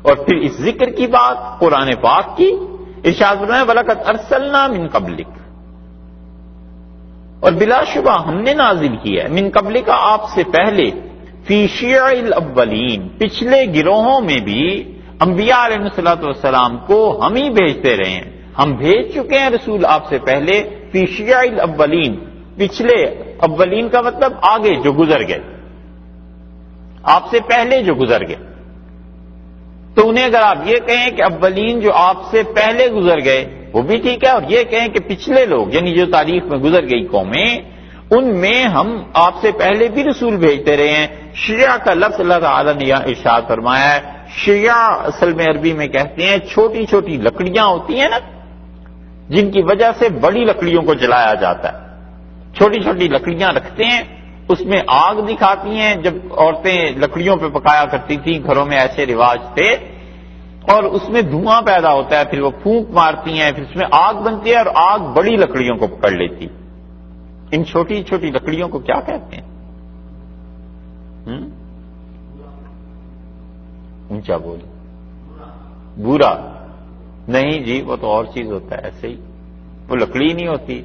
اور پھر اس ذکر کی بات قرآن پاک کی، ارشاد فرمایا وَلَقَدْ أَرْسَلْنَا مِن قَبْلِكَ، اور بلا شبہ ہم نے نازل کیا ہے من قبلک آپ سے پہلے، فی شیع الاولین پچھلے گروہوں میں بھی انبیاء علیہ الصلوۃ والسلام کو ہم ہی بھیجتے رہے ہیں، ہم بھیج چکے ہیں رسول آپ سے پہلے، فی شیع الاولین پچھلے، اولین کا مطلب آگے جو گزر گئے، آپ سے پہلے جو گزر گئے۔ تو انہیں اگر آپ یہ کہیں کہ اولین جو آپ سے پہلے گزر گئے وہ بھی ٹھیک ہے، اور یہ کہیں کہ پچھلے لوگ یعنی جو تاریخ میں گزر گئی قومیں ان میں ہم آپ سے پہلے بھی رسول بھیجتے رہے ہیں۔ شیعہ کا لفظ اللہ تعالیٰ نے یہاں ارشاد فرمایا ہے، شیعہ اصل میں عربی میں کہتے ہیں چھوٹی چھوٹی لکڑیاں ہوتی ہیں نا جن کی وجہ سے بڑی لکڑیوں کو جلایا جاتا ہے، چھوٹی چھوٹی لکڑیاں رکھتے ہیں، اس میں آگ دکھاتی ہیں، جب عورتیں لکڑیوں پہ پکایا کرتی تھیں گھروں میں ایسے رواج تھے، اور اس میں دھواں پیدا ہوتا ہے، پھر وہ پھونک مارتی ہیں، پھر اس میں آگ بنتی ہے اور آگ بڑی لکڑیوں کو پکڑ لیتی۔ ان چھوٹی چھوٹی لکڑیوں کو کیا کہتے ہیں؟ اونچا بولو۔ بورا نہیں جی، وہ تو اور چیز ہوتا ہے، ایسے ہی وہ لکڑی نہیں ہوتی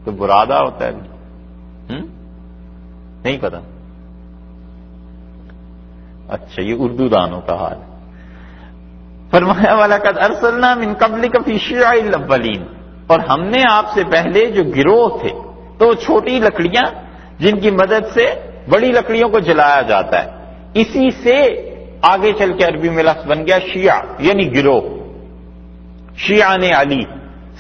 تو برادہ ہوتا ہے، نہیں پتا؟ اچھا یہ اردو دانوں کا حال ہے۔ فرمایا وَلَقَدْ أَرْسَلْنَا مِن قَبْلِكَ فِي شِيَعِ الْأَوَّلِينَ، اور ہم نے آپ سے پہلے جو گروہ تھے تو چھوٹی لکڑیاں جن کی مدد سے بڑی لکڑیوں کو جلایا جاتا ہے، اسی سے آگے چل کے عربی میں لفظ بن گیا شیعہ یعنی گروہ۔ شیعان علی،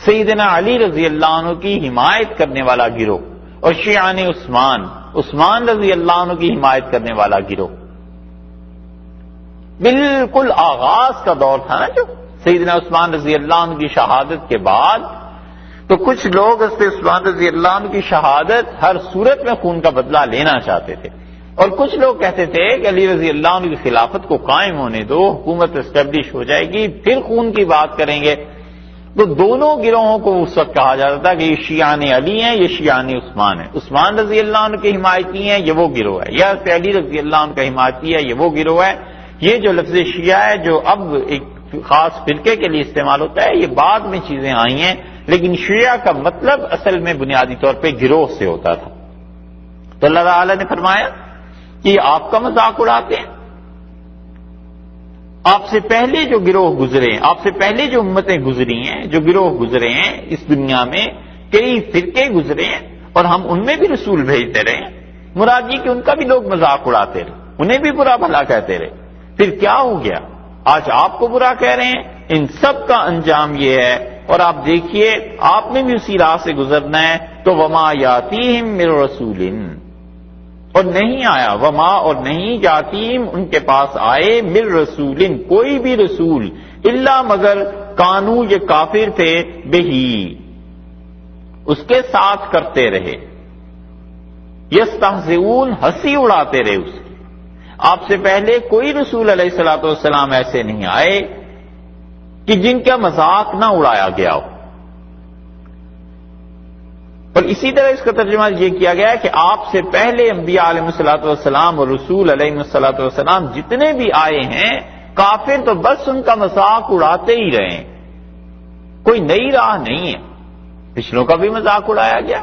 سیدنا علی رضی اللہ عنہ کی حمایت کرنے والا گروہ، اور شیعان عثمان، عثمان رضی اللہ عنہ کی حمایت کرنے والا گروہ۔ بالکل آغاز کا دور تھا نا جو سیدنا عثمان رضی اللہ عنہ کی شہادت کے بعد، تو کچھ لوگ حضرت عثمان رضی اللہ عنہ کی شہادت ہر صورت میں خون کا بدلہ لینا چاہتے تھے، اور کچھ لوگ کہتے تھے کہ علی رضی اللہ عنہ کی خلافت کو قائم ہونے دو، حکومت اسٹیبلش ہو جائے گی پھر خون کی بات کریں گے۔ تو دونوں گروہوں کو اس وقت کہا جاتا تھا کہ یہ شیعان علی ہیں، یہ شیعان عثمان ہیں، عثمان رضی اللہ عنہ کے حمایتی ہیں یہ وہ گروہ ہے، یا علی رضی اللہ عنہ کا حمایتی ہے یہ وہ گروہ ہے۔ یہ جو لفظ شیعہ ہے جو اب ایک خاص فرقے کے لیے استعمال ہوتا ہے، یہ بعد میں چیزیں آئی ہیں، لیکن شیعہ کا مطلب اصل میں بنیادی طور پہ گروہ سے ہوتا تھا۔ تو اللہ تعالیٰ نے فرمایا کہ یہ آپ کا مذاق اڑاتے ہیں، آپ سے پہلے جو گروہ گزرے ہیں، آپ سے پہلے جو امتیں گزری ہیں، جو گروہ گزرے ہیں اس دنیا میں، کئی فرقے گزرے ہیں اور ہم ان میں بھی رسول بھیجتے رہے ہیں، مراد یہ کہ ان کا بھی لوگ مذاق اڑاتے رہے، انہیں بھی برا بھلا کہتے رہے، پھر کیا ہو گیا؟ آج آپ کو برا کہہ رہے ہیں۔ ان سب کا انجام یہ ہے، اور آپ دیکھیے آپ نے بھی اسی راہ سے گزرنا ہے، تو وما یاتیہم من رسول، اور نہیں آیا، وما اور نہیں یاتیہم ان کے پاس آئے، من رسول کوئی بھی رسول، الا مگر کانو یہ کافر تھے، بہی اس کے ساتھ کرتے رہے، یستہزئون ہنسی اڑاتے رہے اس کی۔ آپ سے پہلے کوئی رسول علیہ الصلوۃ والسلام ایسے نہیں آئے کہ جن کا مذاق نہ اڑایا گیا ہو۔ اور اسی طرح اس کا ترجمہ یہ کیا گیا ہے کہ آپ سے پہلے انبیاء علیہ الصلوۃ والسلام اور رسول علیہ الصلوۃ والسلام جتنے بھی آئے ہیں، کافر تو بس ان کا مذاق اڑاتے ہی رہے ہیں، کوئی نئی راہ نہیں ہے۔ پچھلوں کا بھی مذاق اڑایا گیا،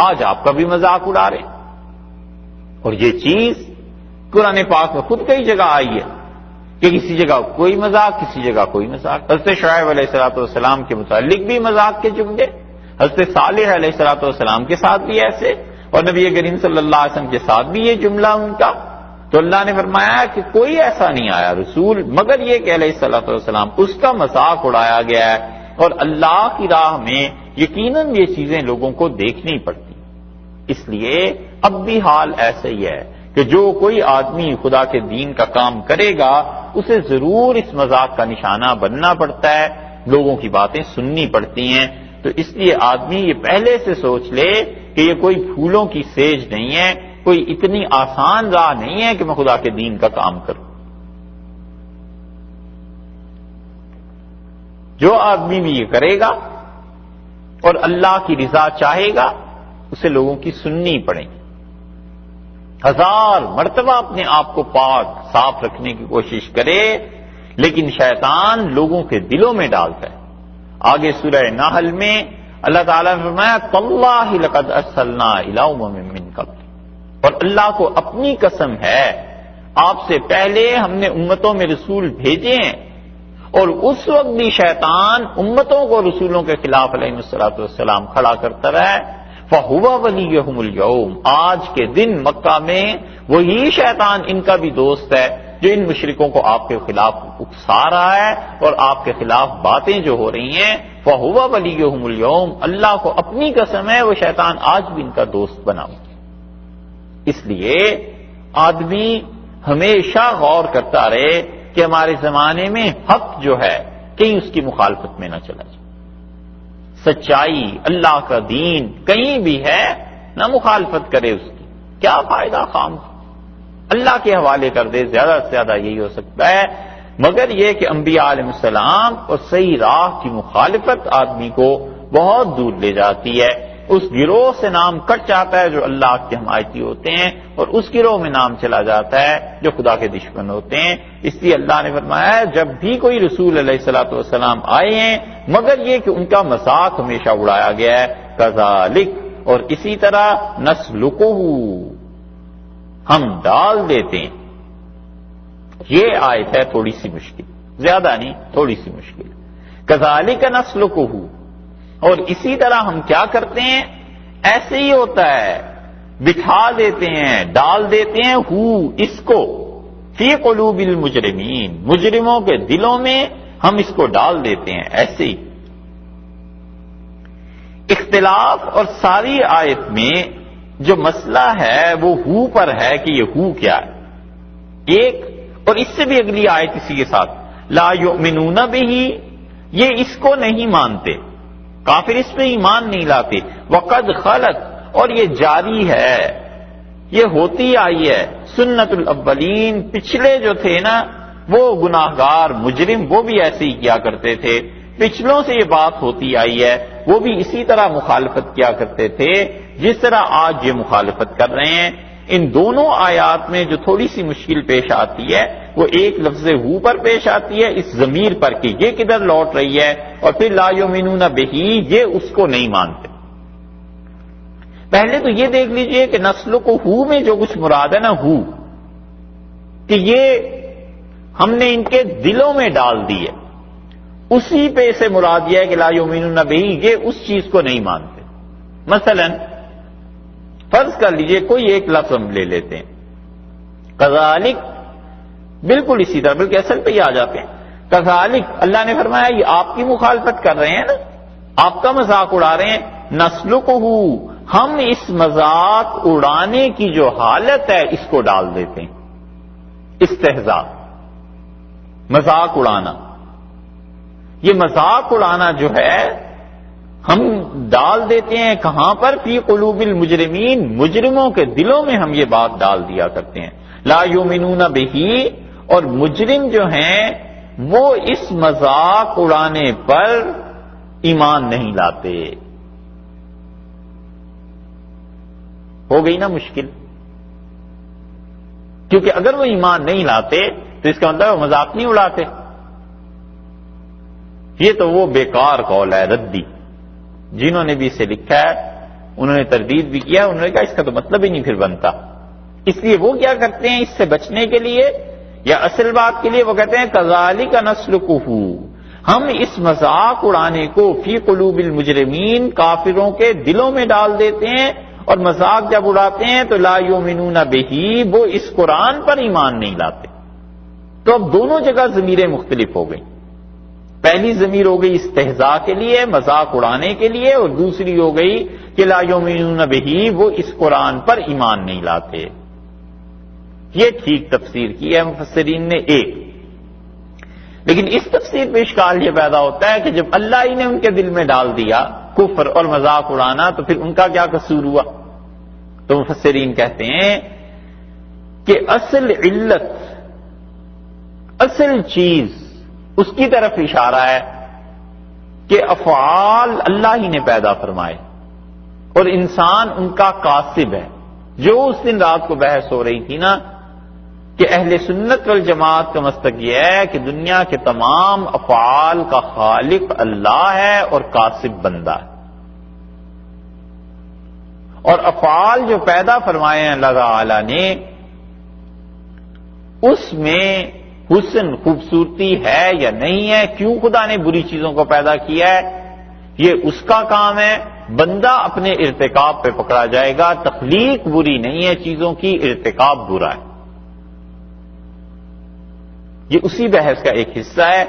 آج آپ کا بھی مذاق اڑا رہے ہیں، اور یہ چیز قرآن پاک میں خود کئی جگہ آئی ہے کہ کسی جگہ کوئی مذاق، کسی جگہ کوئی مذاق۔ حضرت شعیب علیہ الصلوۃ والسلام کے متعلق بھی مذاق کے جملے، حضرت صالح علیہ الصلوۃ والسلام کے ساتھ بھی ایسے، اور نبی کریم صلی اللہ علیہ وسلم کے ساتھ بھی یہ جملہ ان کا۔ تو اللہ نے فرمایا کہ کوئی ایسا نہیں آیا رسول مگر یہ کہ علیہ الصلوۃ والسلام اس کا مذاق اڑایا گیا ہے، اور اللہ کی راہ میں یقیناً یہ چیزیں لوگوں کو دیکھنی پڑتی، اس لیے اب بھی حال ایسا ہی ہے کہ جو کوئی آدمی خدا کے دین کا کام کرے گا اسے ضرور اس مذاق کا نشانہ بننا پڑتا ہے، لوگوں کی باتیں سننی پڑتی ہیں۔ تو اس لیے آدمی یہ پہلے سے سوچ لے کہ یہ کوئی پھولوں کی سیج نہیں ہے، کوئی اتنی آسان راہ نہیں ہے کہ میں خدا کے دین کا کام کروں۔ جو آدمی بھی یہ کرے گا اور اللہ کی رضا چاہے گا اسے لوگوں کی سننی پڑے گی، 1000 مرتبہ اپنے آپ کو پاک صاف رکھنے کی کوشش کرے، لیکن شیطان لوگوں کے دلوں میں ڈالتا ہے. آگے سورہ نحل میں اللہ تعالیٰ نے فرمایا تاللہ لقد ارسلنا الی امم من قبل، اور اللہ کو اپنی قسم ہے آپ سے پہلے ہم نے امتوں میں رسول بھیجے ہیں، اور اس وقت بھی شیطان امتوں کو رسولوں کے خلاف علیہ الصلوۃ والسلام کھڑا کرتا رہا ہے. فَهُوَ وَلِيُّهُمُ الْيَوْمَ، آج کے دن مکہ میں وہی شیطان ان کا بھی دوست ہے جو ان مشرکوں کو آپ کے خلاف اکسا رہا ہے اور آپ کے خلاف باتیں جو ہو رہی ہیں. فَهُوَ وَلِيُّهُمُ الْيَوْمَ، اللہ کو اپنی قسم ہے وہ شیطان آج بھی ان کا دوست بنا ہوا. اس لیے آدمی ہمیشہ غور کرتا رہے کہ ہمارے زمانے میں حق جو ہے کہیں اس کی مخالفت میں نہ چلا جائے. سچائی اللہ کا دین کہیں بھی ہے نہ مخالفت کرے اس کی، کیا فائدہ خام اللہ کے حوالے کر دے، زیادہ سے زیادہ یہی ہو سکتا ہے. مگر یہ کہ انبیاء علیہ السلام اور صحیح راہ کی مخالفت آدمی کو بہت دور لے جاتی ہے. اس گروہ سے نام کٹ جاتا ہے جو اللہ کے حمایتی ہوتے ہیں، اور اس گروہ میں نام چلا جاتا ہے جو خدا کے دشمن ہوتے ہیں. اس لیے اللہ نے فرمایا جب بھی کوئی رسول علیہ الصلوۃ والسلام آئے ہیں مگر یہ کہ ان کا مذاق ہمیشہ اڑایا گیا ہے. کذالک، اور اسی طرح نسلکہ، ہم ڈال دیتے ہیں. یہ آیت ہے تھوڑی سی مشکل، زیادہ نہیں تھوڑی سی مشکل. کذالک نسلکہ، اور اسی طرح ہم کیا کرتے ہیں، ایسے ہی ہوتا ہے، بٹھا دیتے ہیں، ڈال دیتے ہیں اس کو فی قلوب المجرمین، مجرموں کے دلوں میں ہم اس کو ڈال دیتے ہیں. ایسے ہی اختلاف اور ساری آیت میں جو مسئلہ ہے وہ پر ہے کہ یہ کیا ہے. ایک، اور اس سے بھی اگلی آیت اسی کے ساتھ، لا یؤمنون بہ، یہ اس کو نہیں مانتے، کافر اس پہ ایمان نہیں لاتے. وقد خلت، اور یہ جاری ہے، یہ ہوتی آئی ہے، سنت الاولین، پچھلے جو تھے نا وہ گناہگار مجرم وہ بھی ایسے ہی کیا کرتے تھے، پچھلوں سے یہ بات ہوتی آئی ہے، وہ بھی اسی طرح مخالفت کیا کرتے تھے جس طرح آج یہ مخالفت کر رہے ہیں. ان دونوں آیات میں جو تھوڑی سی مشکل پیش آتی ہے وہ ایک لفظ پر پیش آتی ہے، اس ضمیر پر کہ یہ کدھر لوٹ رہی ہے، اور پھر لا یؤمنون بہ، یہ اس کو نہیں مانتے. پہلے تو یہ دیکھ لیجئے کہ نسل کو میں جو کچھ مراد ہے نا کہ یہ ہم نے ان کے دلوں میں ڈال دی ہے، اسی پہ سے مراد یہ ہے کہ لا یؤمنون بہ، یہ اس چیز کو نہیں مانتے. مثلا فرض کر لیجئے کوئی ایک لفظ ہم لے لیتے ہیں، کذالک، بالکل اسی طرح، بلکہ اصل پہ ہی آ جاتے ہیں. کذالک، اللہ نے فرمایا یہ آپ کی مخالفت کر رہے ہیں نا، آپ کا مذاق اڑا رہے ہیں. نسلکہ، ہم اس مذاق اڑانے کی جو حالت ہے اس کو ڈال دیتے ہیں. استہزاء، مذاق اڑانا، یہ مذاق اڑانا جو ہے ہم ڈال دیتے ہیں کہاں پر، فی قلوب المجرمین، مجرموں کے دلوں میں ہم یہ بات ڈال دیا کرتے ہیں. لا یؤمنون بہ، اور مجرم جو ہیں وہ اس مذاق اڑانے پر ایمان نہیں لاتے. ہو گئی نا مشکل، کیونکہ اگر وہ ایمان نہیں لاتے تو اس کا مطلب وہ مذاق نہیں اڑاتے. یہ تو وہ بیکار قول ہے، ردی. جنہوں نے بھی اسے لکھا ہے انہوں نے تردید بھی کیا، انہوں نے کہا اس کا تو مطلب ہی نہیں پھر بنتا. اس لیے وہ کیا کرتے ہیں اس سے بچنے کے لیے یا اصل بات کے لیے وہ کہتے ہیں کذالک نسلکہ، ہم اس مذاق اڑانے کو فی قلوب المجرمین، کافروں کے دلوں میں ڈال دیتے ہیں. اور مذاق جب اڑاتے ہیں تو لا یؤمنون بہ، وہ اس قرآن پر ایمان نہیں لاتے. تو اب دونوں جگہ ضمیریں مختلف ہو گئی. پہلی ضمیر ہو گئی استہزاء کے لیے، مذاق اڑانے کے لیے، اور دوسری ہو گئی کہ لا یؤمنون بہ، وہ اس قرآن پر ایمان نہیں لاتے. یہ ٹھیک تفسیر کی ہے مفسرین نے ایک. لیکن اس تفسیر پہ اشکال یہ پیدا ہوتا ہے کہ جب اللہ ہی نے ان کے دل میں ڈال دیا کفر اور مذاق اڑانا تو پھر ان کا کیا قصور ہوا؟ تو مفسرین کہتے ہیں کہ اصل علت، اصل چیز اس کی طرف اشارہ ہے کہ افعال اللہ ہی نے پیدا فرمائے اور انسان ان کا کاسب ہے. جو اس دن رات کو بحث ہو رہی تھی نا کہ اہل سنت والجماعت کا مسلک یہ ہے کہ دنیا کے تمام افعال کا خالق اللہ ہے اور کاسب بندہ ہے، اور افعال جو پیدا فرمائے ہیں اللہ تعالی نے اس میں حسن خوبصورتی ہے یا نہیں ہے، کیوں خدا نے بری چیزوں کو پیدا کیا ہے، یہ اس کا کام ہے، بندہ اپنے ارتکاب پہ پکڑا جائے گا۔ تخلیق بری نہیں ہے چیزوں کی، ارتکاب برا ہے۔ یہ اسی بحث کا ایک حصہ ہے،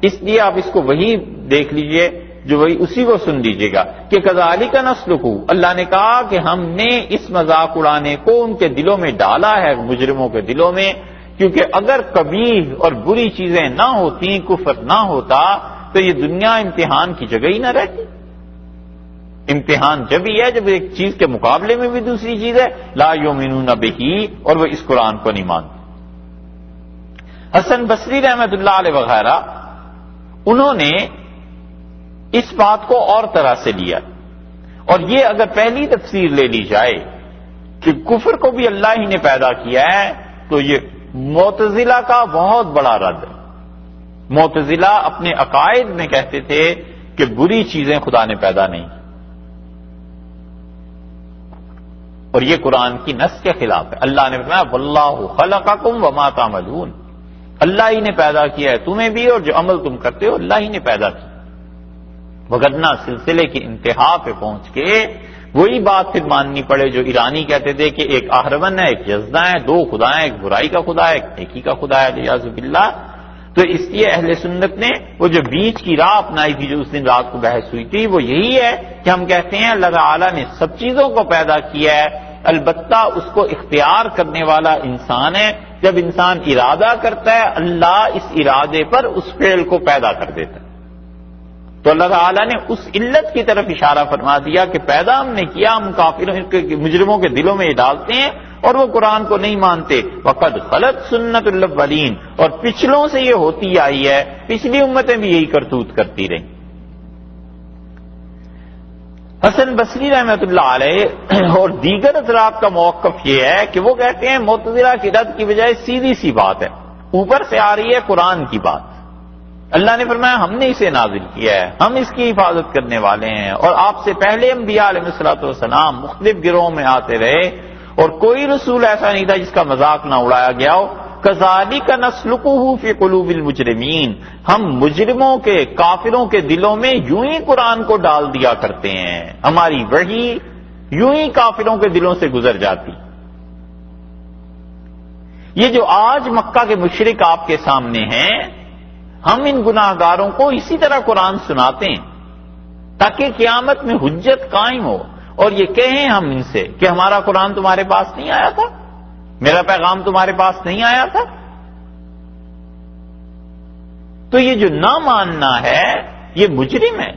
اس لیے آپ اس کو وہی دیکھ لیجئے جو وہی اسی کو سن لیجئے گا کہ کذالک نسلکہ، اللہ نے کہا کہ ہم نے اس مذاق اڑانے کو ان کے دلوں میں ڈالا ہے، مجرموں کے دلوں میں، کیونکہ اگر قبیح اور بری چیزیں نہ ہوتی، کفر نہ ہوتا تو یہ دنیا امتحان کی جگہ ہی نہ رہتی۔ امتحان جب ہی ہے جب ایک چیز کے مقابلے میں بھی دوسری چیز ہے، لا یؤمنون بہ، اور وہ اس قرآن کو نہیں مانتے۔ حسن بصری رحمۃ اللہ علیہ وغیرہ انہوں نے اس بات کو اور طرح سے لیا، اور یہ اگر پہلی تفسیر لے لی جائے کہ کفر کو بھی اللہ ہی نے پیدا کیا ہے تو یہ معتزلہ کا بہت بڑا رد ہے۔ معتزلہ اپنے عقائد میں کہتے تھے کہ بری چیزیں خدا نے پیدا نہیں کی، اور یہ قرآن کی نص کے خلاف ہے۔ اللہ نے فرمایا واللہ خلقکم وما تعملون، اللہ ہی نے پیدا کیا ہے تمہیں بھی، اور جو عمل تم کرتے ہو اللہ ہی نے پیدا کیا۔ وگرنہ سلسلے کی انتہا پہ پہنچ کے وہی بات پھر ماننی پڑے جو ایرانی کہتے تھے کہ ایک آہرمن ہے، ایک یزداں ہے، دو خدا ہیں، ایک برائی کا خدا ہے، ایک نیکی کا خدا ہے، والعیاذ باللہ۔ تو اس لیے اہل سنت نے وہ جو بیچ کی راہ اپنائی تھی، جو اس دن رات کو بحث ہوئی تھی، وہ یہی ہے کہ ہم کہتے ہیں اللہ تعالیٰ نے سب چیزوں کو پیدا کیا ہے، البتہ اس کو اختیار کرنے والا انسان ہے۔ جب انسان ارادہ کرتا ہے اللہ اس ارادے پر اس فعل کو پیدا کر دیتا ہے۔ تو اللہ تعالیٰ نے اس علت کی طرف اشارہ فرما دیا کہ پیدا ہم نے کیا، ہم کافروں مجرموں کے دلوں میں یہ ڈالتے ہیں اور وہ قرآن کو نہیں مانتے۔ وقد خلت سنت الاولین، اور پچھلوں سے یہ ہوتی آئی ہے، پچھلی امتیں بھی یہی کرتوت کرتی رہیں۔ حسن بصری رحمۃ اللہ علیہ اور دیگر حضرات کا موقف یہ ہے کہ وہ کہتے ہیں معتزلہ کی رد کی بجائے سیدھی سی بات ہے، اوپر سے آ رہی ہے قرآن کی بات، اللہ نے فرمایا ہم نے اسے نازل کیا ہے، ہم اس کی حفاظت کرنے والے ہیں، اور آپ سے پہلے انبیاء علیہ الصلوۃ والسلام مختلف گروہوں میں آتے رہے اور کوئی رسول ایسا نہیں تھا جس کا مذاق نہ اڑایا گیا ہو۔ کذالک نسلکہ فی قلوب المجرمین، ہم مجرموں کے کافروں کے دلوں میں یوں ہی قرآن کو ڈال دیا کرتے ہیں، ہماری وحی یوں ہی کافروں کے دلوں سے گزر جاتی۔ یہ جو آج مکہ کے مشرک آپ کے سامنے ہیں، ہم ان گناہ گاروں کو اسی طرح قرآن سناتے ہیں تاکہ قیامت میں حجت قائم ہو، اور یہ کہیں ہم ان سے کہ ہمارا قرآن تمہارے پاس نہیں آیا تھا، میرا پیغام تمہارے پاس نہیں آیا تھا۔ تو یہ جو نہ ماننا ہے یہ مجرم ہے،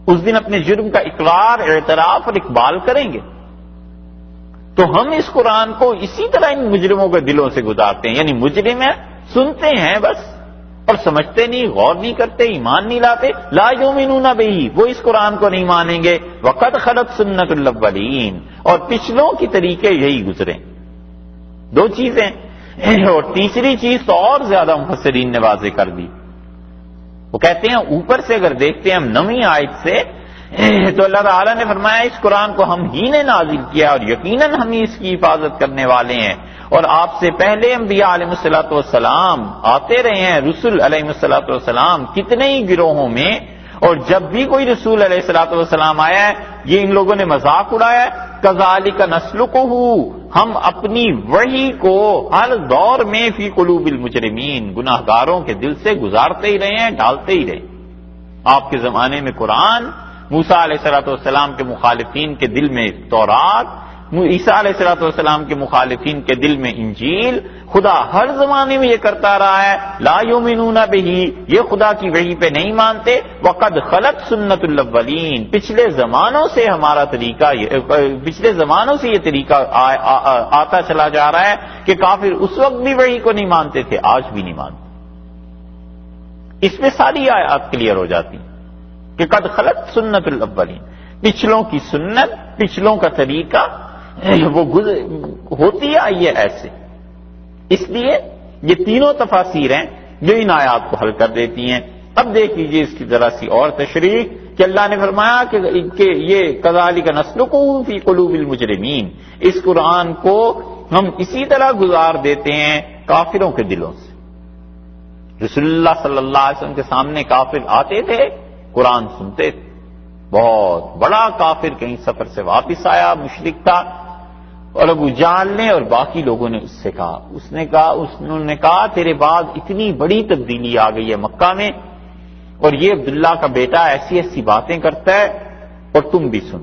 اس دن اپنے جرم کا اقرار، اعتراف اور اقبال کریں گے۔ تو ہم اس قرآن کو اسی طرح ان مجرموں کے دلوں سے گزارتے ہیں، یعنی مجرم ہے، سنتے ہیں بس اور سمجھتے نہیں، غور نہیں کرتے، ایمان نہیں لاتے، لا یؤمنون بہ، وہ اس قرآن کو نہیں مانیں گے۔ وقد خلت سنت الاولین، اور پچھلوں کی طریقے یہی گزرے۔ دو چیزیں، اور تیسری چیز تو اور زیادہ مفسرین نے واضح کر دی، وہ کہتے ہیں اوپر سے اگر دیکھتے ہیں ہم 9ویں آیت سے، تو اللہ تعالیٰ نے فرمایا اس قرآن کو ہم ہی نے نازل کیا اور یقیناً ہم ہی اس کی حفاظت کرنے والے ہیں، اور آپ سے پہلے انبیاء علیہ الصلوۃ والسلام آتے رہے ہیں، رسول علیہ الصلوۃ والسلام کتنے ہی گروہوں میں، اور جب بھی کوئی رسول علیہ الصلوۃ والسلام آیا ہے یہ ان لوگوں نے مذاق اڑایا ہے۔ کذالک نسلکہ، ہم اپنی وحی کو ہر دور میں فی قلوب المجرمین، گناہ گاروں کے دل سے گزارتے ہی رہے ہیں، ڈالتے ہی رہے۔ آپ کے زمانے میں قرآن، موسیٰ علیہ السلام کے مخالفین کے دل میں تورات، عیسیٰ علیہ السلام کے مخالفین کے دل میں انجیل، خدا ہر زمانے میں یہ کرتا رہا ہے، لا یؤمنون بہ، یہ خدا کی وحی پہ نہیں مانتے۔ وقد خلت سنت الاولین، پچھلے زمانوں سے ہمارا طریقہ، پچھلے زمانوں سے یہ طریقہ آتا چلا جا رہا ہے کہ کافر اس وقت بھی وحی کو نہیں مانتے تھے، آج بھی نہیں مانتے۔ اس میں ساری آیات کلیئر ہو جاتی کہ قد خلت سنت الاولین، پچھلوں کی سنت، پچھلوں کا طریقہ وہ ہوتی آئی ہے ایسے۔ اس لیے یہ تینوں تفاسیر ہیں جو ان آیات کو حل کر دیتی ہیں۔ اب دیکھ لیجیے اس کی ذرا سی اور تشریح کہ اللہ نے فرمایا کہ یہ کذالک نسلکہ فی قلوب المجرمین، اس قرآن کو ہم اسی طرح گزار دیتے ہیں کافروں کے دلوں سے۔ رسول اللہ صلی اللہ علیہ وسلم کے سامنے کافر آتے تھے، قرآن سنتے تھے۔ بہت بڑا کافر کہیں سفر سے واپس آیا، مشرک تھا، اور ابو جہل نے اور باقی لوگوں نے اس سے کہا، انہوں نے کہا تیرے بعد اتنی بڑی تبدیلی آ گئی ہے مکہ میں، اور یہ عبداللہ کا بیٹا ایسی ایسی باتیں کرتا ہے، اور تم بھی سن،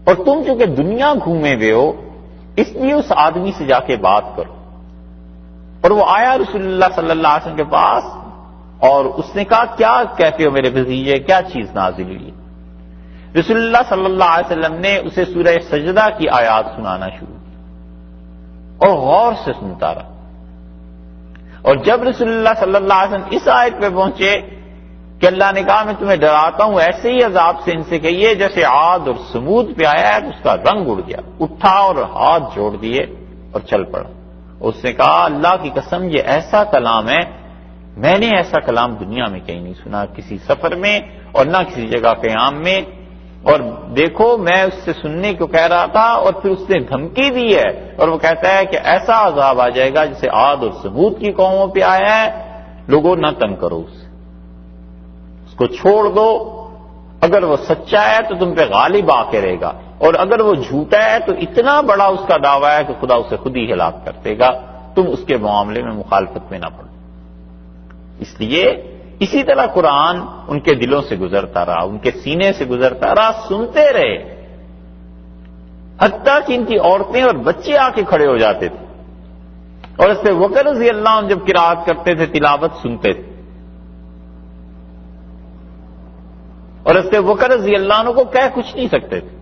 اور تم چونکہ دنیا گھومے ہوئے ہو اس لیے اس آدمی سے جا کے بات کرو۔ اور وہ آیا رسول اللہ صلی اللہ علیہ وسلم کے پاس، اور اس نے کہا کیا کہتے ہو میرے بھتیجے، کیا چیز نازل ہوئی؟ رسول اللہ صلی اللہ علیہ وسلم نے اسے سورہ سجدہ کی آیات سنانا شروع کی، اور غور سے سنتا رہا۔ اور جب رسول اللہ صلی اللہ علیہ وسلم اس آیت پہ پہنچے کہ اللہ نے کہا میں تمہیں ڈراتا ہوں ایسے ہی عذاب سے ان سے کہیے جیسے عاد اور سمود پہ آیا ہے، تو اس کا رنگ اڑ گیا، اٹھا اور ہاتھ جوڑ دیے اور چل پڑا۔ اس نے کہا اللہ کی قسم یہ ایسا کلام ہے، میں نے ایسا کلام دنیا میں کہیں نہیں سنا، کسی سفر میں اور نہ کسی جگہ قیام میں۔ اور دیکھو میں اس سے سننے کو کہہ رہا تھا، اور پھر اس نے دھمکی دی ہے، اور وہ کہتا ہے کہ ایسا عذاب آ جائے گا جسے عاد اور ثمود کی قوموں پہ آیا ہے، لوگوں نہ تنگ کرو اسے، اس کو چھوڑ دو، اگر وہ سچا ہے تو تم پہ غالب آ کے رہے گا، اور اگر وہ جھوٹا ہے تو اتنا بڑا اس کا دعویٰ ہے کہ خدا اسے خود ہی ہلاک کر دے گا، تم اس کے معاملے میں مخالفت میں نہ پڑو۔ اس لیے اسی طرح قرآن ان کے دلوں سے گزرتا رہا، ان کے سینے سے گزرتا رہا، سنتے رہے، حتیٰ کہ ان کی عورتیں اور بچے آ کے کھڑے ہو جاتے تھے، اور اس سے بکر رضی اللہ عنہ جب قرات کرتے تھے تلاوت سنتے تھے، اور اس سے بکر رضی اللہ عنہ کو کہہ کچھ نہیں سکتے تھے،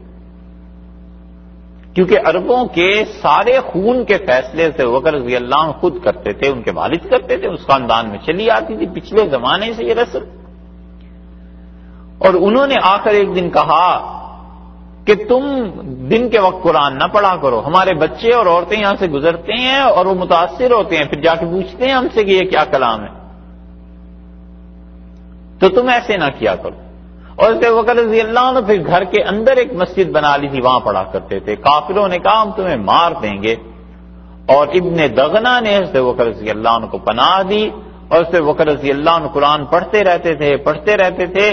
کیونکہ عربوں کے سارے خون کے فیصلے سے بکر رضی اللہ عنہ خود کرتے تھے، ان کے والد کرتے تھے، اس خاندان میں چلی آتی تھی پچھلے زمانے سے یہ رسم۔ اور انہوں نے آخر ایک دن کہا کہ تم دن کے وقت قرآن نہ پڑھا کرو، ہمارے بچے اور عورتیں یہاں سے گزرتے ہیں اور وہ متاثر ہوتے ہیں، پھر جا کے پوچھتے ہیں ہم سے کہ یہ کیا کلام ہے، تو تم ایسے نہ کیا کرو۔ اور اس بکر رضی اللہ عنہ پھر گھر کے اندر ایک مسجد بنا لی تھی، وہاں پڑھا کرتے تھے۔ کافروں نے کہا ہم تمہیں مار دیں گے، اور ابن دغنا نے حضرت بکر رضی اللہ عنہ کو پناہ دی، اور حضرت بکر رضی اللہ عنہ قرآن پڑھتے رہتے تھے،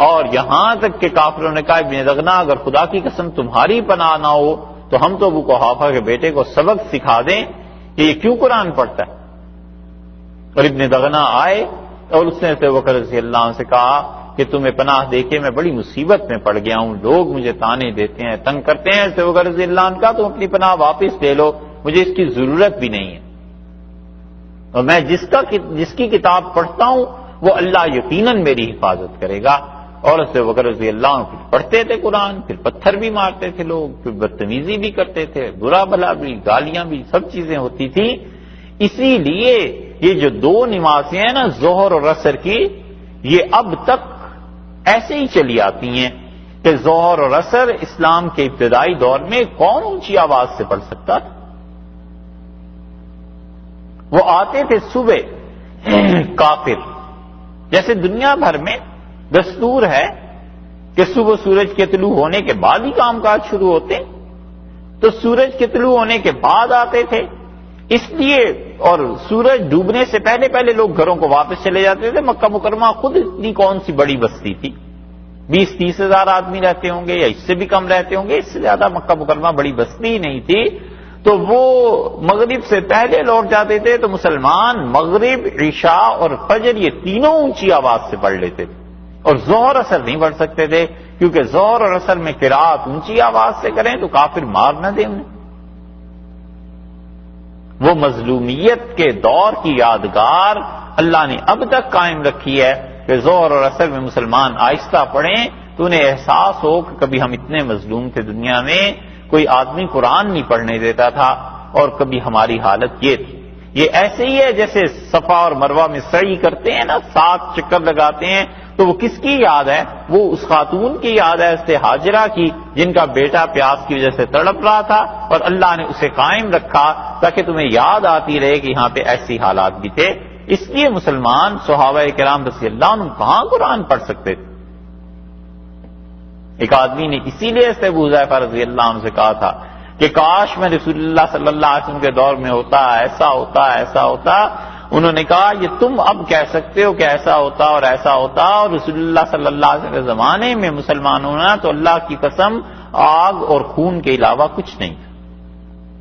اور یہاں تک کہ کافروں نے کہا ابن دغنا اگر خدا کی قسم تمہاری پناہ نہ ہو تو ہم تو ابو قحافہ کے بیٹے کو سبق سکھا دیں کہ یہ کیوں قرآن پڑھتا ہے۔ اور ابن دغنا آئے اور اس نے حضرت بکر رضی اللہ عنہ سے کہا کہ تمہیں پناہ دے کے میں بڑی مصیبت میں پڑ گیا ہوں، لوگ مجھے تانے دیتے ہیں، تنگ کرتے ہیں، حضرت بکر رضی اللہ عنہ کا تم اپنی پناہ واپس لے لو، مجھے اس کی ضرورت بھی نہیں ہے، اور میں جس کی کتاب پڑھتا ہوں وہ اللہ یقیناً میری حفاظت کرے گا۔ اور حضرت بکر رضی اللہ عنہ پھر پڑھتے تھے قرآن، پھر پتھر بھی مارتے تھے لوگ، پھر بدتمیزی بھی کرتے تھے، برا بھلا بھی، گالیاں بھی، سب چیزیں ہوتی تھی۔ اسی لیے یہ جو دو نمازیں ہیں نا ظہر اور عصر کی، یہ اب تک ایسے ہی چلی آتی ہیں کہ ظہر اور عصر اسلام کے ابتدائی دور میں کون اونچی آواز سے پڑھ سکتا تھا؟ وہ آتے تھے صبح کافر، جیسے دنیا بھر میں دستور ہے کہ صبح سورج کے طلوع ہونے کے بعد ہی کام کاج شروع ہوتے، تو سورج کے طلوع ہونے کے بعد آتے تھے، اس لیے اور سورج ڈوبنے سے پہلے لوگ گھروں کو واپس چلے جاتے تھے۔ مکہ مکرمہ خود اتنی کون سی بڑی بستی تھی، 20-30 ہزار آدمی رہتے ہوں گے یا اس سے بھی کم رہتے ہوں گے، اس سے زیادہ مکہ مکرمہ بڑی بستی ہی نہیں تھی، تو وہ مغرب سے پہلے لوٹ جاتے تھے، تو مسلمان مغرب، عشاء اور فجر یہ تینوں اونچی آواز سے پڑھ لیتے تھے، اور ظہر عصر نہیں پڑھ سکتے تھے، کیونکہ ظہر اور عصر میں قرات اونچی آواز سے کریں تو کافر مار نہ دیں انہیں۔ وہ مظلومیت کے دور کی یادگار اللہ نے اب تک قائم رکھی ہے کہ ظہر اور عصر میں مسلمان آہستہ پڑھیں تو انہیں احساس ہو کہ کبھی ہم اتنے مظلوم تھے دنیا میں، کوئی آدمی قرآن نہیں پڑھنے دیتا تھا، اور کبھی ہماری حالت یہ تھی۔ یہ ایسے ہی ہے جیسے صفا اور مروہ میں سعی کرتے ہیں نا، 7 چکر لگاتے ہیں، تو وہ کس کی یاد ہے؟ وہ اس خاتون کی یاد ہے، حضرت ہاجرہ کی، جن کا بیٹا پیاس کی وجہ سے تڑپ رہا تھا اور اللہ نے اسے قائم رکھا تاکہ تمہیں یاد آتی رہے کہ یہاں پہ ایسی حالات بھی تھے۔ اس لیے مسلمان صحابہ کرام رضی اللہ عنہ کہاں قرآن پڑھ سکتے تھے؟ ایک آدمی نے اسی لیے سے ابو حذیفہ رضی اللہ عنہ سے کہا تھا کہ کاش میں رسول اللہ صلی اللہ علیہ وسلم کے دور میں ہوتا، ایسا ہوتا، ایسا ہوتا۔ انہوں نے کہا یہ تم اب کہہ سکتے ہو کہ ایسا ہوتا اور ایسا ہوتا، اور رسول اللہ صلی اللہ علیہ وسلم کے زمانے میں مسلمان ہونا تو اللہ کی قسم آگ اور خون کے علاوہ کچھ نہیں تھا۔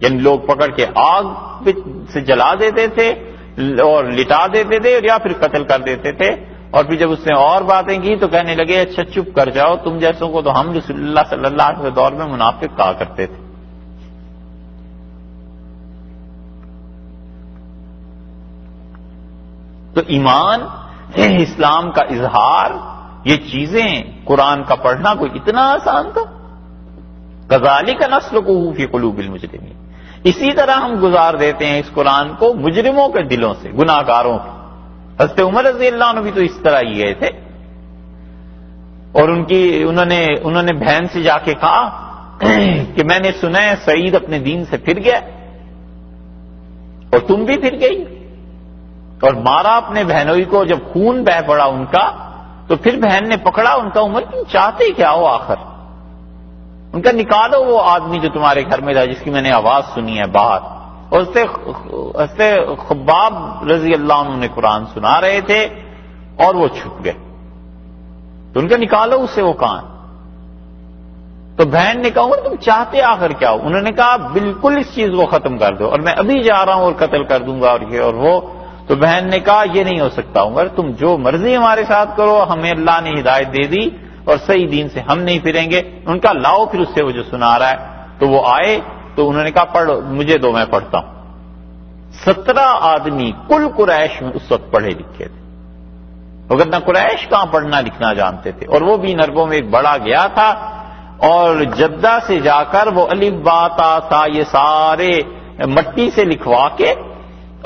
یعنی لوگ پکڑ کے آگ سے جلا دیتے تھے اور لٹا دیتے تھے یا پھر قتل کر دیتے تھے، اور پھر جب اس نے اور باتیں کی تو کہنے لگے اچھا چپ کر جاؤ، تم جیسوں کو تو ہم رسول اللہ صلی اللہ علیہ وسلم کے دور میں منافق کہا کرتے تھے۔ تو ایمان، اسلام کا اظہار، یہ چیزیں قرآن کا پڑھنا کوئی اتنا آسان تھا؟ کذالک نسلکہ فی قلوب المجرمین، اسی طرح ہم گزار دیتے ہیں اس قرآن کو مجرموں کے دلوں سے، گناہ گاروں کے۔ حضرت عمر رضی اللہ عنہ بھی تو اس طرح ہی گئے تھے، اور انہوں نے بہن سے جا کے کہا کہ میں نے سنا ہے سعید اپنے دین سے پھر گیا اور تم بھی پھر گئی، اور مارا اپنے بہنوئی کو۔ جب خون بہ پڑا ان کا تو پھر بہن نے پکڑا ان کا، عمر تم چاہتے کیا ہو آخر؟ ان کا نکالو وہ آدمی جو تمہارے گھر میں تھا، جس کی میں نے آواز سنی ہے باہر۔ اور حضرت خباب رضی اللہ عنہ نے قرآن سنا رہے تھے اور وہ چھپ گئے، تو ان کا نکالو اسے، وہ کہاں؟ تو بہن نے کہا تم چاہتے آخر کیا ہو؟ انہوں نے کہا بالکل اس چیز کو ختم کر دو، اور میں ابھی جا رہا ہوں اور قتل کر دوں گا اور یہ اور وہ۔ تو بہن نے کہا یہ نہیں ہو سکتا عمر، تم جو مرضی ہمارے ساتھ کرو، ہمیں اللہ نے ہدایت دے دی اور صحیح دین سے ہم نہیں پھریں گے۔ ان کا لاؤ پھر اس سے وہ جو سنا رہا ہے۔ تو وہ آئے تو انہوں نے کہا پڑھو، مجھے دو، میں پڑھتا ہوں۔ 17 آدمی کل قریش میں اس وقت پڑھے لکھے تھے، مگر نہ قریش کہاں پڑھنا لکھنا جانتے تھے، اور وہ بھی نربوں میں ایک بڑا گیا تھا، اور جدہ سے جا کر وہ الف با تا سا یہ سارے مٹی سے لکھوا کے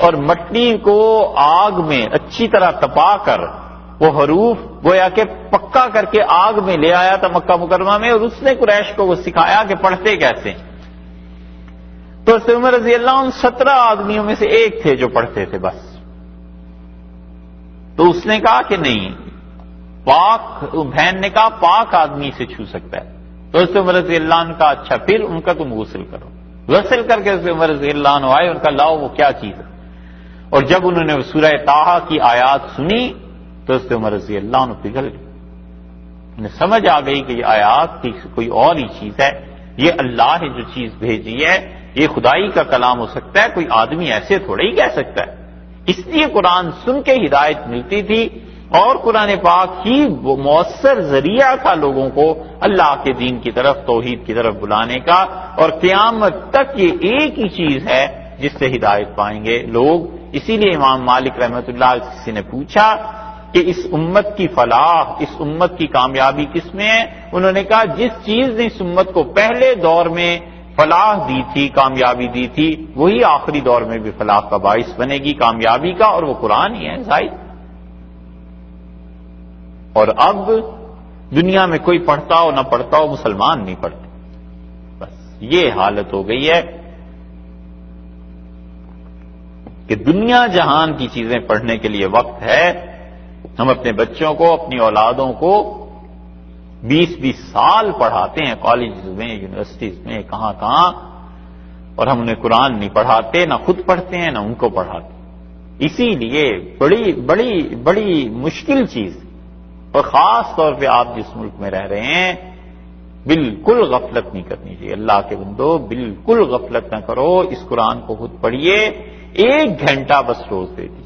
اور مٹی کو آگ میں اچھی طرح تپا کر وہ حروف گویا کہ پکا کر کے آگ میں لے آیا تھا مکہ مکرمہ میں، اور اس نے قریش کو وہ سکھایا کہ پڑھتے کیسے۔ تو حضرت عمر رضی اللہ عنہ 17 آدمیوں میں سے ایک تھے جو پڑھتے تھے بس۔ تو اس نے کہا کہ نہیں، پاک، بہن نے کہا پاک آدمی سے چھو سکتا ہے۔ تو حضرت عمر رضی اللہ عنہ کا اچھا پھر ان کا تم غسل کرو۔ غسل کر کے حضرت عمر رضی اللہ عنہ آئے، ان کا لاؤ وہ کیا چیز ہے۔ اور جب انہوں نے سورہ طٰہٰ کی آیات سنی تو حضرت عمر رضی اللہ عنہ پگھل گئے، انہیں سمجھ آ گئی کہ یہ آیات کی کوئی اور ہی چیز ہے، یہ اللہ نے جو چیز بھیجی ہے یہ خدائی کا کلام ہو سکتا ہے، کوئی آدمی ایسے تھوڑا ہی کہہ سکتا ہے۔ اس لیے قرآن سن کے ہدایت ملتی تھی، اور قرآن پاک ہی وہ مؤثر ذریعہ تھا لوگوں کو اللہ کے دین کی طرف، توحید کی طرف بلانے کا، اور قیامت تک یہ ایک ہی چیز ہے جس سے ہدایت پائیں گے لوگ۔ اسی لیے امام مالک رحمۃ اللہ علیہ کسی نے پوچھا کہ اس امت کی فلاح، اس امت کی کامیابی کس میں ہے؟ انہوں نے کہا جس چیز نے اس امت کو پہلے دور میں فلاح دی تھی، کامیابی دی تھی، وہی آخری دور میں بھی فلاح کا باعث بنے گی، کامیابی کا، اور وہ قرآن ہی ہے زائد۔ اور اب دنیا میں کوئی پڑھتا ہو نہ پڑھتا ہو، مسلمان نہیں پڑھتے، بس یہ حالت ہو گئی ہے کہ دنیا جہان کی چیزیں پڑھنے کے لیے وقت ہے۔ ہم اپنے بچوں کو، اپنی اولادوں کو 20-20 سال پڑھاتے ہیں کالجز میں، یونیورسٹیز میں، کہاں کہاں، اور ہم انہیں قرآن نہیں پڑھاتے، نہ خود پڑھتے ہیں نہ ان کو پڑھاتے۔ اسی لیے بڑی بڑی بڑی مشکل چیز، اور خاص طور پہ آپ جس ملک میں رہ رہے ہیں، بالکل غفلت نہیں کرنی چاہیے۔ اللہ کے بندو بالکل غفلت نہ کرو، اس قرآن کو خود پڑھیے، 1 گھنٹہ بس روز دے دیجیے،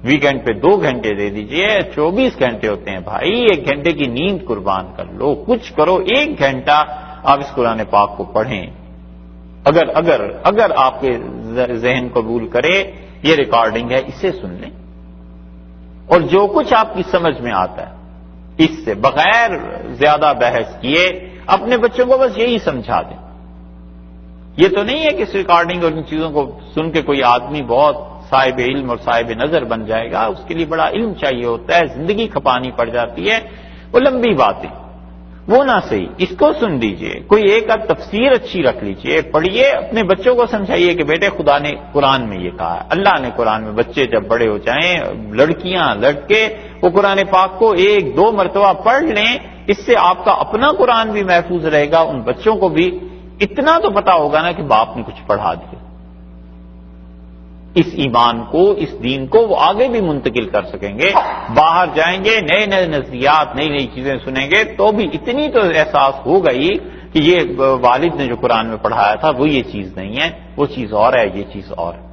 ویکینڈ پہ 2 گھنٹے دے دیجیے، 24 گھنٹے ہوتے ہیں بھائی، 1 گھنٹے کی نیند قربان کر لو، کچھ کرو، 1 گھنٹہ آپ اس قرآن پاک کو پڑھیں۔ اگر آپ کے ذہن قبول کرے، یہ ریکارڈنگ ہے، اسے سن لیں، اور جو کچھ آپ کی سمجھ میں آتا ہے اس سے بغیر زیادہ بحث کیے اپنے بچوں کو بس یہی سمجھا دیں یہ تو نہیں ہے کہ اس ریکارڈنگ اور ان چیزوں کو سن کے کوئی آدمی بہت صاحب علم اور صاحب نظر بن جائے گا. اس کے لیے بڑا علم چاہیے ہوتا ہے، زندگی کھپانی پڑ جاتی ہے. وہ لمبی باتیں وہ نہ صحیح، اس کو سن لیجئے، کوئی ایک آدھ تفسیر اچھی رکھ لیجئے، پڑھیے، اپنے بچوں کو سمجھائیے کہ بیٹے خدا نے قرآن میں یہ کہا ہے. اللہ نے قرآن میں، بچے جب بڑے ہو جائیں، لڑکیاں لڑکے، وہ قرآن پاک کو 1-2 مرتبہ پڑھ لیں. اس سے آپ کا اپنا قرآن بھی محفوظ رہے گا، ان بچوں کو بھی اتنا تو پتا ہوگا نا کہ باپ نے کچھ پڑھا دیا. اس ایمان کو، اس دین کو وہ آگے بھی منتقل کر سکیں گے. باہر جائیں گے، نئے نئے نظریات، نئی نئی چیزیں سنیں گے، تو بھی اتنی تو احساس ہوگا ہی کہ یہ والد نے جو قرآن میں پڑھایا تھا وہ یہ چیز نہیں ہے، وہ چیز اور ہے، یہ چیز اور ہے.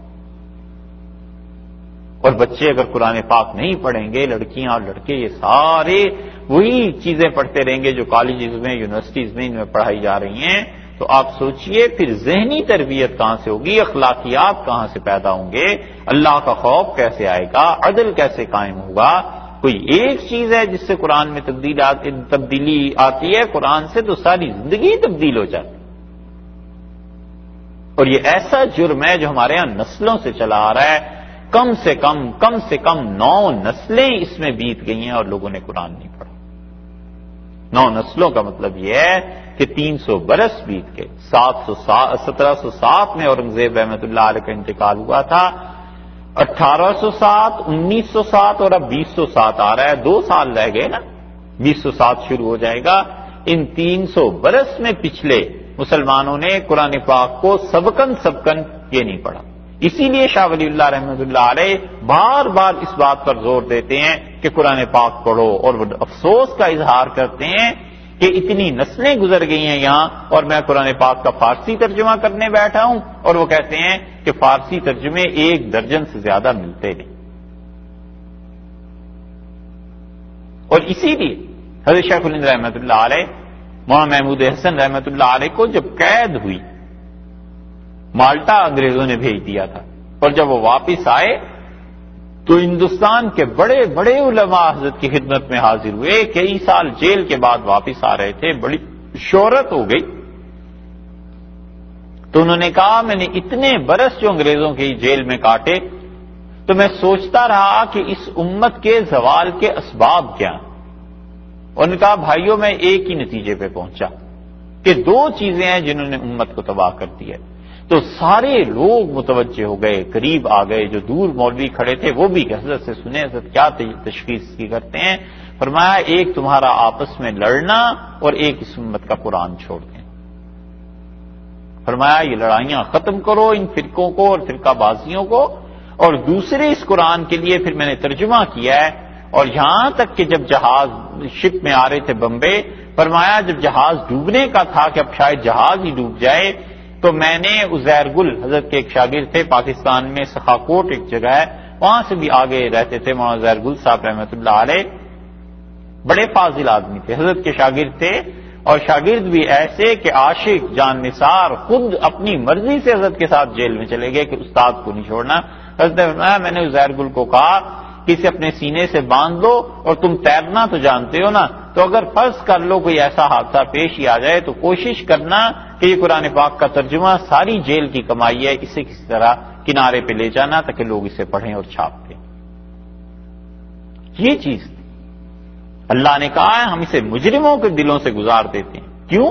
اور بچے اگر قرآن پاک نہیں پڑھیں گے، لڑکیاں اور لڑکے یہ سارے وہی چیزیں پڑھتے رہیں گے جو کالجز میں، یونیورسٹیز میں ان میں پڑھائی جا رہی ہیں. تو آپ سوچئے پھر ذہنی تربیت کہاں سے ہوگی، اخلاقیات کہاں سے پیدا ہوں گے، اللہ کا خوف کیسے آئے گا، عدل کیسے قائم ہوگا. کوئی ایک چیز ہے جس سے قرآن میں تبدیلی آتی ہے، قرآن سے تو ساری زندگی تبدیل ہو جاتی. اور یہ ایسا جرم ہے جو ہمارے ہاں نسلوں سے چلا آ رہا ہے. کم سے کم 9 نسلیں اس میں بیت گئی ہیں اور لوگوں نے قرآن نہیں پڑھا. 9 نسلوں کا مطلب یہ ہے کہ 300 برس بیت گئے. 1707 میں اورنگزیب رحمۃ اللہ علیہ کا انتقال ہوا تھا. 1807، 1907 اور اب 2007 آ رہا ہے. 2 سال رہ گئے نا، 2007 شروع ہو جائے گا. ان 300 برس میں پچھلے مسلمانوں نے قرآن پاک کو سبکن یہ نہیں پڑھا. اسی لیے شاہ ولی اللہ رحمۃ اللہ علیہ بار بار اس بات پر زور دیتے ہیں کہ قرآن پاک پڑھو، اور وہ افسوس کا اظہار کرتے ہیں کہ اتنی نسلیں گزر گئی ہیں یہاں اور میں قرآن پاک کا فارسی ترجمہ کرنے بیٹھا ہوں، اور وہ کہتے ہیں کہ فارسی ترجمے 1 درجن سے زیادہ ملتے نہیں. اور اسی لیے حضرت شیخ الہند رحمۃ اللہ علیہ، مولانا محمود حسن رحمۃ اللہ علیہ کو جب قید ہوئی، مالٹا انگریزوں نے بھیج دیا تھا، اور جب وہ واپس آئے تو ہندوستان کے بڑے بڑے علماء حضرت کی خدمت میں حاضر ہوئے. کئی سال جیل کے بعد واپس آ رہے تھے، بڑی شہرت ہو گئی. تو انہوں نے کہا میں نے اتنے برس جو انگریزوں کی جیل میں کاٹے تو میں سوچتا رہا کہ اس امت کے زوال کے اسباب کیا. انہوں نے کہا بھائیوں میں ایک ہی نتیجے پہ پہنچا کہ 2 چیزیں ہیں جنہوں نے امت کو تباہ کر دیا. تو سارے لوگ متوجہ ہو گئے، قریب آ گئے. جو دور مولوی کھڑے تھے وہ بھی حضرت سے سنے حضرت کیا تشخیص کی کرتے ہیں. فرمایا ایک تمہارا آپس میں لڑنا اور ایک اس امت کا قرآن چھوڑ دیں. فرمایا یہ لڑائیاں ختم کرو ان فرقوں کو اور فرقہ بازیوں کو، اور دوسرے اس قرآن کے لیے پھر میں نے ترجمہ کیا ہے. اور یہاں تک کہ جب جہاز شپ میں آ رہے تھے بمبے، فرمایا جب جہاز ڈوبنے کا تھا کہ اب شاید جہاز ہی ڈوب جائے، تو میں نے عزیر گل حضرت کے ایک شاگرد تھے پاکستان میں، سخاکوٹ ایک جگہ ہے، وہاں سے بھی آگے رہتے تھے، مولانا عزیر گل صاحب رحمۃ اللہ علیہ، بڑے فاضل آدمی تھے، حضرت کے شاگرد تھے. اور شاگرد بھی ایسے کہ عاشق جان نثار، خود اپنی مرضی سے حضرت کے ساتھ جیل میں چلے گئے کہ استاد کو نہیں چھوڑنا. حضرت نے فرمایا میں نے عزیر گل کو کہا کہ اسے اپنے سینے سے باندھ دو، اور تم تیرنا تو جانتے ہو نا، تو اگر فرض کر لو کوئی ایسا حادثہ پیش ہی آ جائے تو کوشش کرنا کہ یہ قرآن پاک کا ترجمہ ساری جیل کی کمائی ہے، اسے کسی طرح کنارے پہ لے جانا تاکہ لوگ اسے پڑھیں اور چھاپ دیں. یہ چیز تھی. اللہ نے کہا ہے ہم اسے مجرموں کے دلوں سے گزار دیتے ہیں. کیوں؟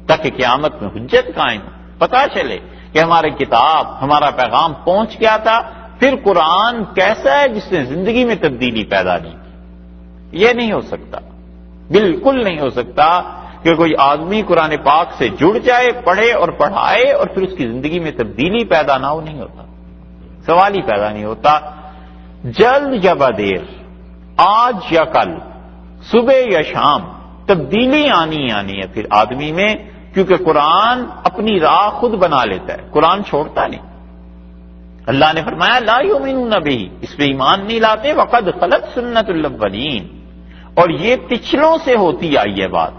تاکہ قیامت میں حجت قائم ہو، پتہ چلے کہ ہماری کتاب، ہمارا پیغام پہنچ گیا تھا. پھر قرآن کیسا ہے جس نے زندگی میں تبدیلی پیدا نہیں کی. یہ نہیں ہو سکتا، بالکل نہیں ہو سکتا کہ کوئی آدمی قرآن پاک سے جڑ جائے، پڑھے اور پڑھائے اور پھر اس کی زندگی میں تبدیلی پیدا نہ ہو. نہیں ہوتا، سوال ہی پیدا نہیں ہوتا. جلد یا بدیر، آج یا کل، صبح یا شام، تبدیلی آنی ہے پھر آدمی میں، کیونکہ قرآن اپنی راہ خود بنا لیتا ہے، قرآن چھوڑتا نہیں. اللہ نے فرمایا لا یؤمنون بہ، اس پہ ایمان نہیں لاتے. وقد خلت سنت الاولین، اور یہ پچھلوں سے ہوتی آئی ہے بات،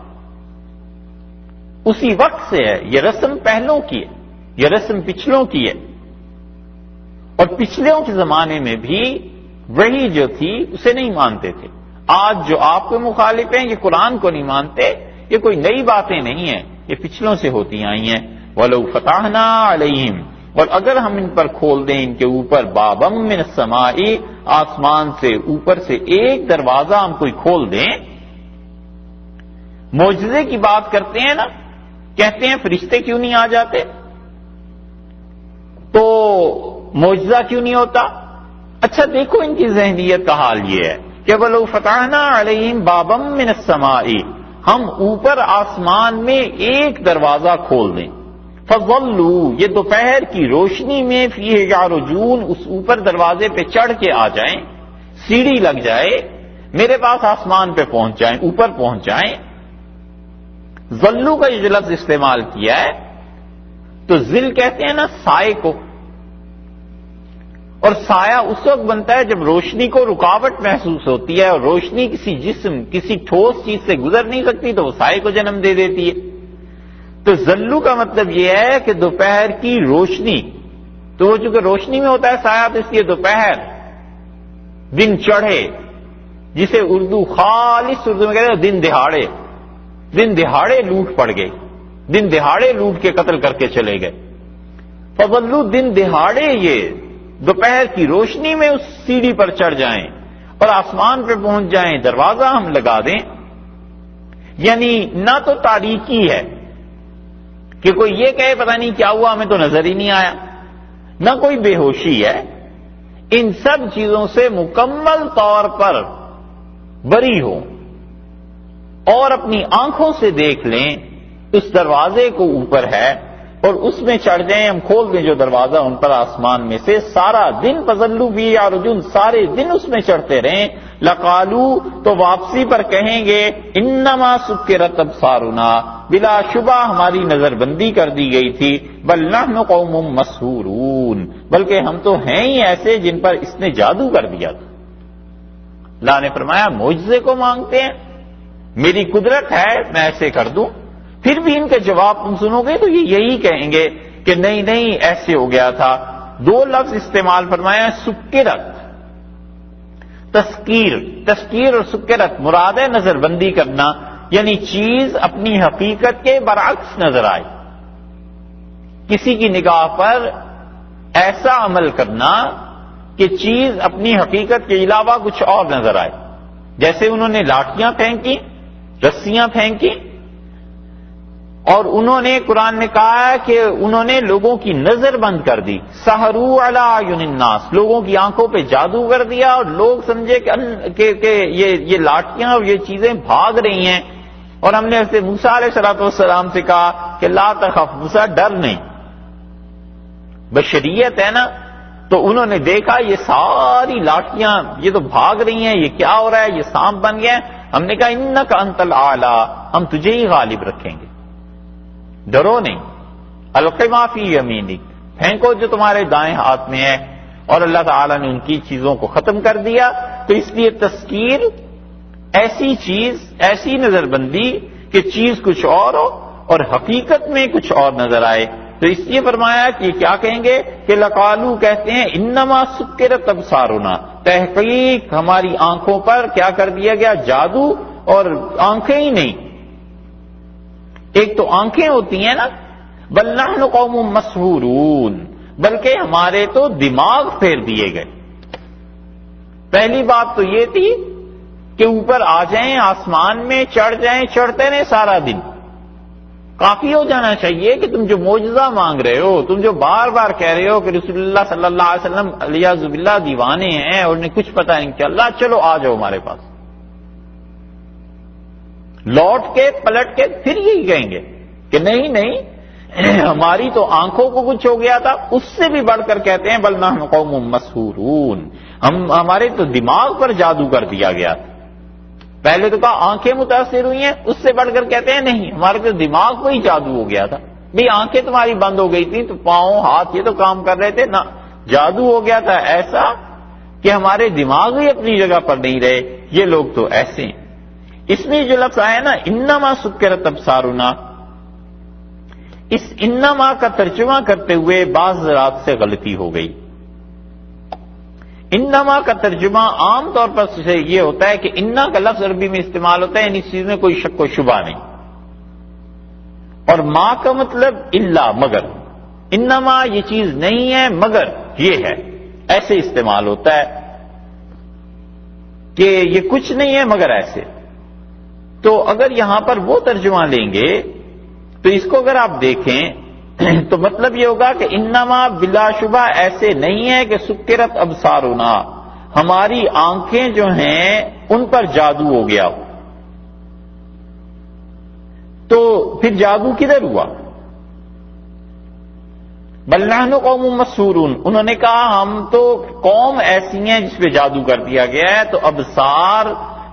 اسی وقت سے ہے. یہ رسم پہلوں کی ہے، یہ رسم پچھلوں کی ہے. اور پچھلوں کے زمانے میں بھی وہی جو تھی اسے نہیں مانتے تھے. آج جو آپ کو مخالف ہیں یہ قرآن کو نہیں مانتے. یہ کوئی نئی باتیں نہیں ہیں، یہ پچھلوں سے ہوتی آئی ہیں. وَلَوْ فَتَحْنَا عَلَيْهِمْ، اور اگر ہم ان پر کھول دیں ان کے اوپر بابم من السماء، آسمان سے اوپر سے ایک دروازہ ہم کوئی کھول دیں. معجزے کی بات کرتے ہیں نا، کہتے ہیں فرشتے کیوں نہیں آ جاتے، تو معجزہ کیوں نہیں ہوتا؟ اچھا دیکھو ان کی ذہنیت کا حال یہ ہے کہ وَلَوْ فَتَحْنَا عَلَيْهِمْ بَابًا مِّنَ السَّمَاءِ، ہم اوپر آسمان میں ایک دروازہ کھول دیں. فَظَلُّوا، یہ دوپہر کی روشنی میں فِيهِ يَعْرُجُونَ، اس اوپر دروازے پہ چڑھ کے آ جائیں، سیڑھی لگ جائے، میرے پاس آسمان پہ پہنچ جائیں، اوپر پہنچ جائیں. ظلو کا یہ جو لفظ استعمال کیا ہے تو ظل کہتے ہیں نا سائے کو، اور سایہ اس وقت بنتا ہے جب روشنی کو رکاوٹ محسوس ہوتی ہے، اور روشنی کسی جسم کسی ٹھوس چیز سے گزر نہیں سکتی تو وہ سائے کو جنم دے دیتی ہے. تو ذلو کا مطلب یہ ہے کہ دوپہر کی روشنی، تو وہ چونکہ روشنی میں ہوتا ہے سایہ، تو اس لیے دوپہر دن چڑھے، جسے اردو خالص اردو میں کہتے ہیں دن دہاڑے لوٹ پڑ گئی، دن دہاڑے لوٹ کے قتل کر کے چلے گئے. فضلو، دن دہاڑے یہ دوپہر کی روشنی میں اس سیڑھی پر چڑھ جائیں اور آسمان پہ پہنچ جائیں، دروازہ ہم لگا دیں. یعنی نہ تو تاریکی ہے کہ کوئی یہ کہے پتہ نہیں کیا ہوا ہمیں تو نظر ہی نہیں آیا، نہ کوئی بے ہوشی ہے، ان سب چیزوں سے مکمل طور پر بری ہو اور اپنی آنکھوں سے دیکھ لیں اس دروازے کو اوپر ہے اور اس میں چڑھ جائیں، ہم کھول دیں جو دروازہ ان پر آسمان میں سے، سارا دن فَظَلُّوا فِيهِ يَعْرُجُونَ، سارے دن اس میں چڑھتے رہیں. لَقَالُوا، تو واپسی پر کہیں گے اِنَّمَا سُكِّرَتْ أَبْصَارُنَا، بلا شبہ ہماری نظر بندی کر دی گئی تھی، بل نحن قوم مسحورون، بلکہ ہم تو ہیں ہی ایسے جن پر اس نے جادو کر دیا تھا. اللہ نے فرمایا معجزے کو مانگتے ہیں، میری قدرت ہے میں ایسے کر دوں. پھر بھی ان کا جواب تم سنو گے تو یہ یہی کہیں گے کہ نہیں نہیں ایسے ہو گیا تھا. دو لفظ استعمال فرمایا، سکرت، تسکیر اور سکرت، مراد ہے نظر بندی کرنا، یعنی چیز اپنی حقیقت کے برعکس نظر آئے، کسی کی نگاہ پر ایسا عمل کرنا کہ چیز اپنی حقیقت کے علاوہ کچھ اور نظر آئے. جیسے انہوں نے لاٹھیاں پھینکی، رسیاں پھینکی، اور انہوں نے قرآن نے کہا ہے کہ انہوں نے لوگوں کی نظر بند کر دی. سحروا علی اعین الناس، لوگوں کی آنکھوں پہ جادو کر دیا اور لوگ سمجھے کہ یہ لاٹھیاں اور یہ چیزیں بھاگ رہی ہیں. اور ہم نے ایسے موسیٰ علیہ السلام سے کہا کہ لا تخف، موسیٰ ڈر نہیں، بشریت ہے نا. تو انہوں نے دیکھا یہ ساری لاٹھیاں یہ تو بھاگ رہی ہیں، یہ کیا ہو رہا ہے، یہ سانپ بن گئے. ہم نے کہا انک انت الاعلی، ہم تجھے ہی غالب رکھیں گے، ڈرو نہیں. الق ما فی یمینک، پھینکو جو تمہارے دائیں ہاتھ میں ہے. اور اللہ تعالیٰ نے ان کی چیزوں کو ختم کر دیا. تو اس لیے تذکیر ایسی چیز، ایسی نظر بندی کہ چیز کچھ اور ہو اور حقیقت میں کچھ اور نظر آئے. تو اس لیے فرمایا کہ کیا کہیں گے کہ لقالو، کہتے ہیں انما سکرت ابصارنا، تحقیق ہماری آنکھوں پر کیا کر دیا گیا، جادو. اور آنکھیں ہی نہیں، ایک تو آنکھیں ہوتی ہیں نا، بل نحن قوم مسحورون، بلکہ ہمارے تو دماغ پھیر دیے گئے. پہلی بات تو یہ تھی کہ اوپر آ جائیں، آسمان میں چڑھ جائیں، چڑھتے رہیں سارا دن. کافی ہو جانا چاہیے کہ تم جو معجزہ مانگ رہے ہو، تم جو بار بار کہہ رہے ہو کہ رسول اللہ صلی اللہ علیہ وسلم علیاذ باللہ دیوانے ہیں اور انہیں کچھ پتہ نہیں کہ اللہ چلو آ جاؤ ہمارے پاس، لوٹ کے پلٹ کے پھر یہی کہیں گے کہ نہیں نہیں ہماری تو آنکھوں کو کچھ ہو گیا تھا. اس سے بھی بڑھ کر کہتے ہیں بل نحن قوم مسحورون، ہمارے تو دماغ پر جادو کر دیا گیا تھا. پہلے تو کہا آنکھیں متاثر ہوئی ہیں، اس سے بڑھ کر کہتے ہیں نہیں ہمارے تو دماغ کو ہی جادو ہو گیا تھا. بھی آنکھیں تمہاری بند ہو گئی تھی تو پاؤں ہاتھ یہ تو کام کر رہے تھے نا، جادو ہو گیا تھا ایسا کہ ہمارے دماغ ہی اپنی جگہ پر نہیں رہے. یہ لوگ تو ایسے ہیں. اس میں جو لفظ آیا نا انما سکرت ابصارنا، اس انما کا ترجمہ کرتے ہوئے بعض حضرات سے غلطی ہو گئی. انما کا ترجمہ عام طور پر سے یہ ہوتا ہے کہ انا کا لفظ عربی میں استعمال ہوتا ہے یعنی اس چیز میں کوئی شک و شبہ نہیں. اور ما کا مطلب الا مگر، انما یہ چیز نہیں ہے مگر یہ ہے، ایسے استعمال ہوتا ہے کہ یہ کچھ نہیں ہے مگر ایسے. تو اگر یہاں پر وہ ترجمہ لیں گے تو اس کو اگر آپ دیکھیں تو مطلب یہ ہوگا کہ انما بلا شبہ ایسے نہیں ہے کہ سکرت ابصارنا، ہماری آنکھیں جو ہیں ان پر جادو ہو گیا. تو پھر جادو کدھر ہوا؟ بل نحن قوم مسحورون، انہوں نے کہا ہم تو قوم ایسی ہیں جس پہ جادو کر دیا گیا ہے. تو ابصار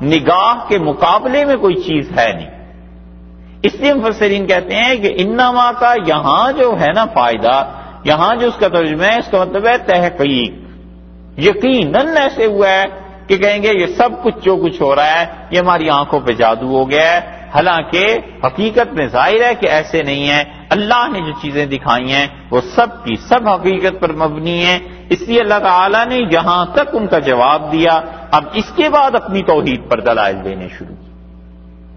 نگاہ کے مقابلے میں کوئی چیز ہے نہیں. اس لیے مفسرین کہتے ہیں کہ انما کا یہاں جو ہے نا فائدہ، یہاں جو اس کا ترجمہ ہے اس کا مطلب ہے تحقیق. یقیناً ایسے ہوا ہے کہ کہیں گے یہ سب کچھ جو کچھ ہو رہا ہے یہ ہماری آنکھوں پہ جادو ہو گیا ہے، حالانکہ حقیقت میں ظاہر ہے کہ ایسے نہیں ہے. اللہ نے جو چیزیں دکھائی ہیں وہ سب کی سب حقیقت پر مبنی ہیں. اس لیے اللہ تعالیٰ نے یہاں تک ان کا جواب دیا. اب اس کے بعد اپنی توحید پر دلائل دینے شروع کی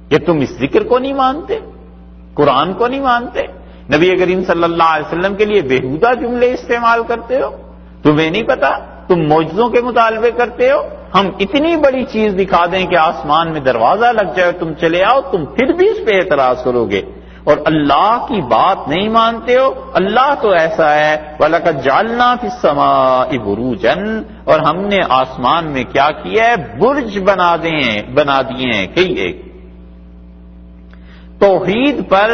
کہ تم اس ذکر کو نہیں مانتے، قرآن کو نہیں مانتے، نبی کریم صلی اللہ علیہ وسلم کے لیے بےہودہ جملے استعمال کرتے ہو، تمہیں نہیں پتا، تم معجزوں کے مطالبے کرتے ہو. ہم اتنی بڑی چیز دکھا دیں کہ آسمان میں دروازہ لگ جائے تم چلے آؤ، تم پھر بھی اس پہ اعتراض کرو گے اور اللہ کی بات نہیں مانتے ہو. اللہ تو ایسا ہے وَلَقَدْ جَعَلْنَا فِي السَّمَاءِ بُرُوجًا، اور ہم نے آسمان میں کیا کیا ہے؟ برج بنا دیے ہیں کئی ایک. توحید پر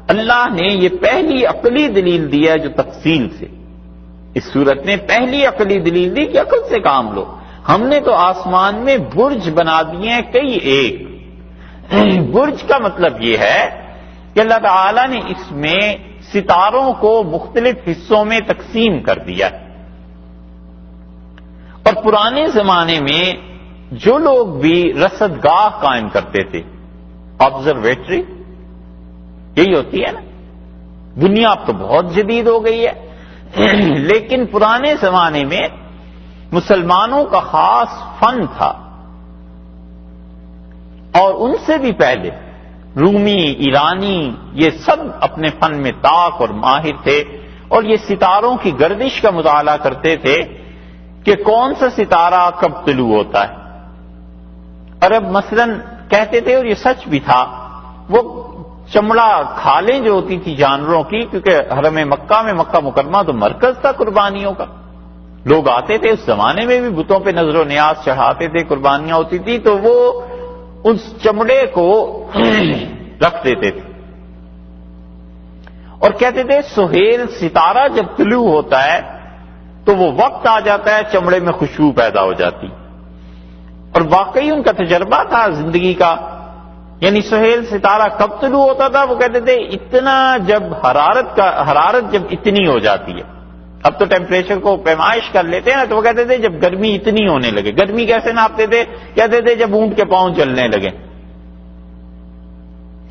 اللہ نے یہ پہلی عقلی دلیل دی ہے جو تفصیل سے، اس صورت نے پہلی عقلی دلیل دی کہ عقل سے کام لو. ہم نے تو آسمان میں برج بنا دیے ہیں کئی ایک. برج کا مطلب یہ ہے کہ اللہ تعالی نے اس میں ستاروں کو مختلف حصوں میں تقسیم کر دیا. اور پرانے زمانے میں جو لوگ بھی رصدگاہ قائم کرتے تھے، آبزرویٹری یہی ہوتی ہے نا، دنیا اب تو بہت جدید ہو گئی ہے، لیکن پرانے زمانے میں مسلمانوں کا خاص فن تھا. اور ان سے بھی پہلے رومی، ایرانی، یہ سب اپنے فن میں طاق اور ماہر تھے، اور یہ ستاروں کی گردش کا مطالعہ کرتے تھے کہ کون سا ستارہ کب طلوع ہوتا ہے. عرب مثلاً کہتے تھے، اور یہ سچ بھی تھا، وہ چمڑا کھالیں جو ہوتی تھی جانوروں کی، کیونکہ حرم مکہ میں، مکہ مکرمہ تو مرکز تھا قربانیوں کا، لوگ آتے تھے، اس زمانے میں بھی بتوں پہ نظر و نیاز چڑھاتے تھے، قربانیاں ہوتی تھی، تو وہ اس چمڑے کو رکھ دیتے تھے اور کہتے تھے سہیل ستارہ جب طلوع ہوتا ہے تو وہ وقت آ جاتا ہے چمڑے میں خوشبو پیدا ہو جاتی. اور واقعی ان کا تجربہ تھا زندگی کا. یعنی سہیل ستارہ کب طلوع ہوتا تھا؟ وہ کہتے تھے اتنا جب حرارت جب اتنی ہو جاتی ہے. اب تو ٹیمپریچر کو پیمائش کر لیتے ہیں نا، تو وہ کہتے تھے جب گرمی اتنی ہونے لگے. گرمی کیسے ناپتے تھے؟ کہتے تھے جب اونٹ کے پاؤں چلنے لگے.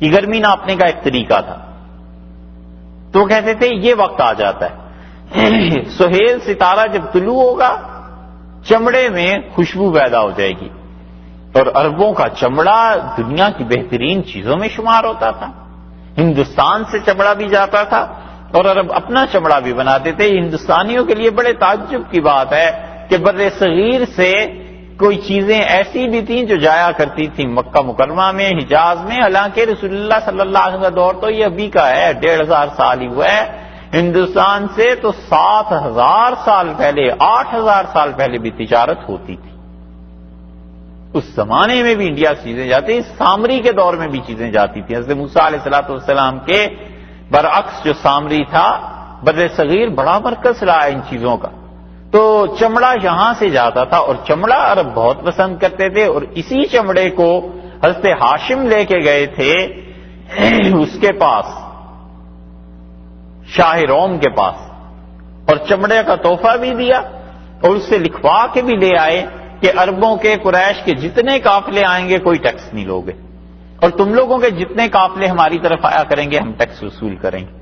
یہ گرمی ناپنے کا ایک طریقہ تھا. تو وہ کہتے تھے یہ وقت آ جاتا ہے، سہیل ستارہ جب طلوع ہوگا چمڑے میں خوشبو پیدا ہو جائے گی. اور عربوں کا چمڑا دنیا کی بہترین چیزوں میں شمار ہوتا تھا. ہندوستان سے چمڑا بھی جاتا تھا اور عرب اپنا چمڑا بھی بناتے تھے. ہندوستانیوں کے لیے بڑے تعجب کی بات ہے کہ بر صغیر سے کوئی چیزیں ایسی بھی تھیں جو جایا کرتی تھیں مکہ مکرمہ میں، حجاز میں، حالانکہ رسول اللہ صلی اللہ علیہ وسلم کا دور تو یہ ابھی کا ہے، 1500 سال ہی ہوا ہے. ہندوستان سے تو 7000 سال پہلے، 8000 سال پہلے بھی تجارت ہوتی تھی. اس زمانے میں بھی انڈیا سے چیزیں جاتی، سامری کے دور میں بھی چیزیں جاتی تھیں. حضرت موسیٰ علیہ السلام کے برعکس جو سامری تھا، بر صغیر بڑا مرکز رہا ہے ان چیزوں کا. تو چمڑا یہاں سے جاتا تھا اور چمڑا عرب بہت پسند کرتے تھے. اور اسی چمڑے کو حضرت ہاشم لے کے گئے تھے اس کے پاس، شاہ روم کے پاس، اور چمڑے کا تحفہ بھی دیا اور اس سے لکھوا کے بھی لے آئے کہ عربوں کے، قریش کے جتنے قافلے آئیں گے کوئی ٹیکس نہیں لوگے، اور تم لوگوں کے جتنے قافلے ہماری طرف آیا کریں گے ہم ٹیکس وصول کریں گے.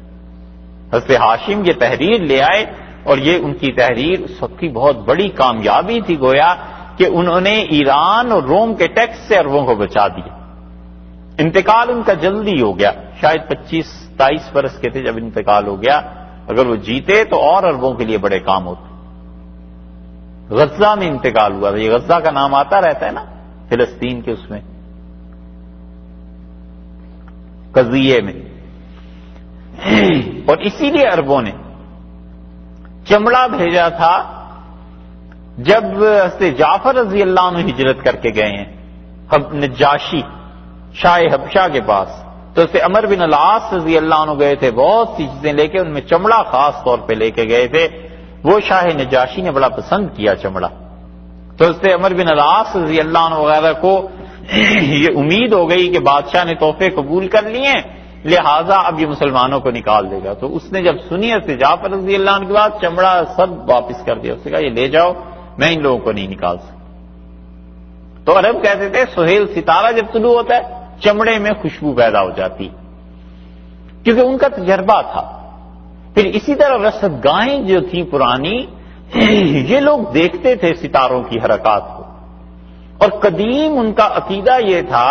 حضرت ہاشم یہ تحریر لے آئے اور یہ ان کی تحریر اس وقت کی بہت بڑی کامیابی تھی، گویا کہ انہوں نے ایران اور روم کے ٹیکس سے عربوں کو بچا دیا. انتقال ان کا جلدی ہو گیا. شاید 25-27 برس کے تھے جب انتقال ہو گیا. اگر وہ جیتے تو اور عربوں کے لیے بڑے کام ہوتے. غزہ میں انتقال ہوا تھا. یہ غزہ کا نام آتا رہتا ہے نا فلسطین کے اس میں قضیے میں. اور اسی لیے عربوں نے چمڑا بھیجا تھا جب حضرت جعفر رضی اللہ عنہ ہجرت کر کے گئے ہیں نجاشی شاہ حبشہ کے پاس. تو حضرت عمر بن العاص رضی اللہ عنہ گئے تھے بہت سی چیزیں لے کے, ان میں چمڑا خاص طور پہ لے کے گئے تھے. وہ شاہ نجاشی نے بڑا پسند کیا چمڑا. تو حضرت عمر بن العاص رضی اللہ عنہ وغیرہ کو یہ امید ہو گئی کہ بادشاہ نے تحفے قبول کر لیے, لہذا اب یہ مسلمانوں کو نکال دے گا. تو اس نے جب سنی حضرت جعفر رضی اللہ عنہ کے بعد چمڑا سب واپس کر دیا. اس نے کہا یہ لے جاؤ, میں ان لوگوں کو نہیں نکال سکتا. تو عرب کہتے تھے سہیل ستارہ جب طلوع ہوتا ہے چمڑے میں خوشبو پیدا ہو جاتی, کیونکہ ان کا تجربہ تھا. پھر اسی طرح رصد گاہیں جو تھیں پرانی, یہ لوگ دیکھتے تھے ستاروں کی حرکات کو, اور قدیم ان کا عقیدہ یہ تھا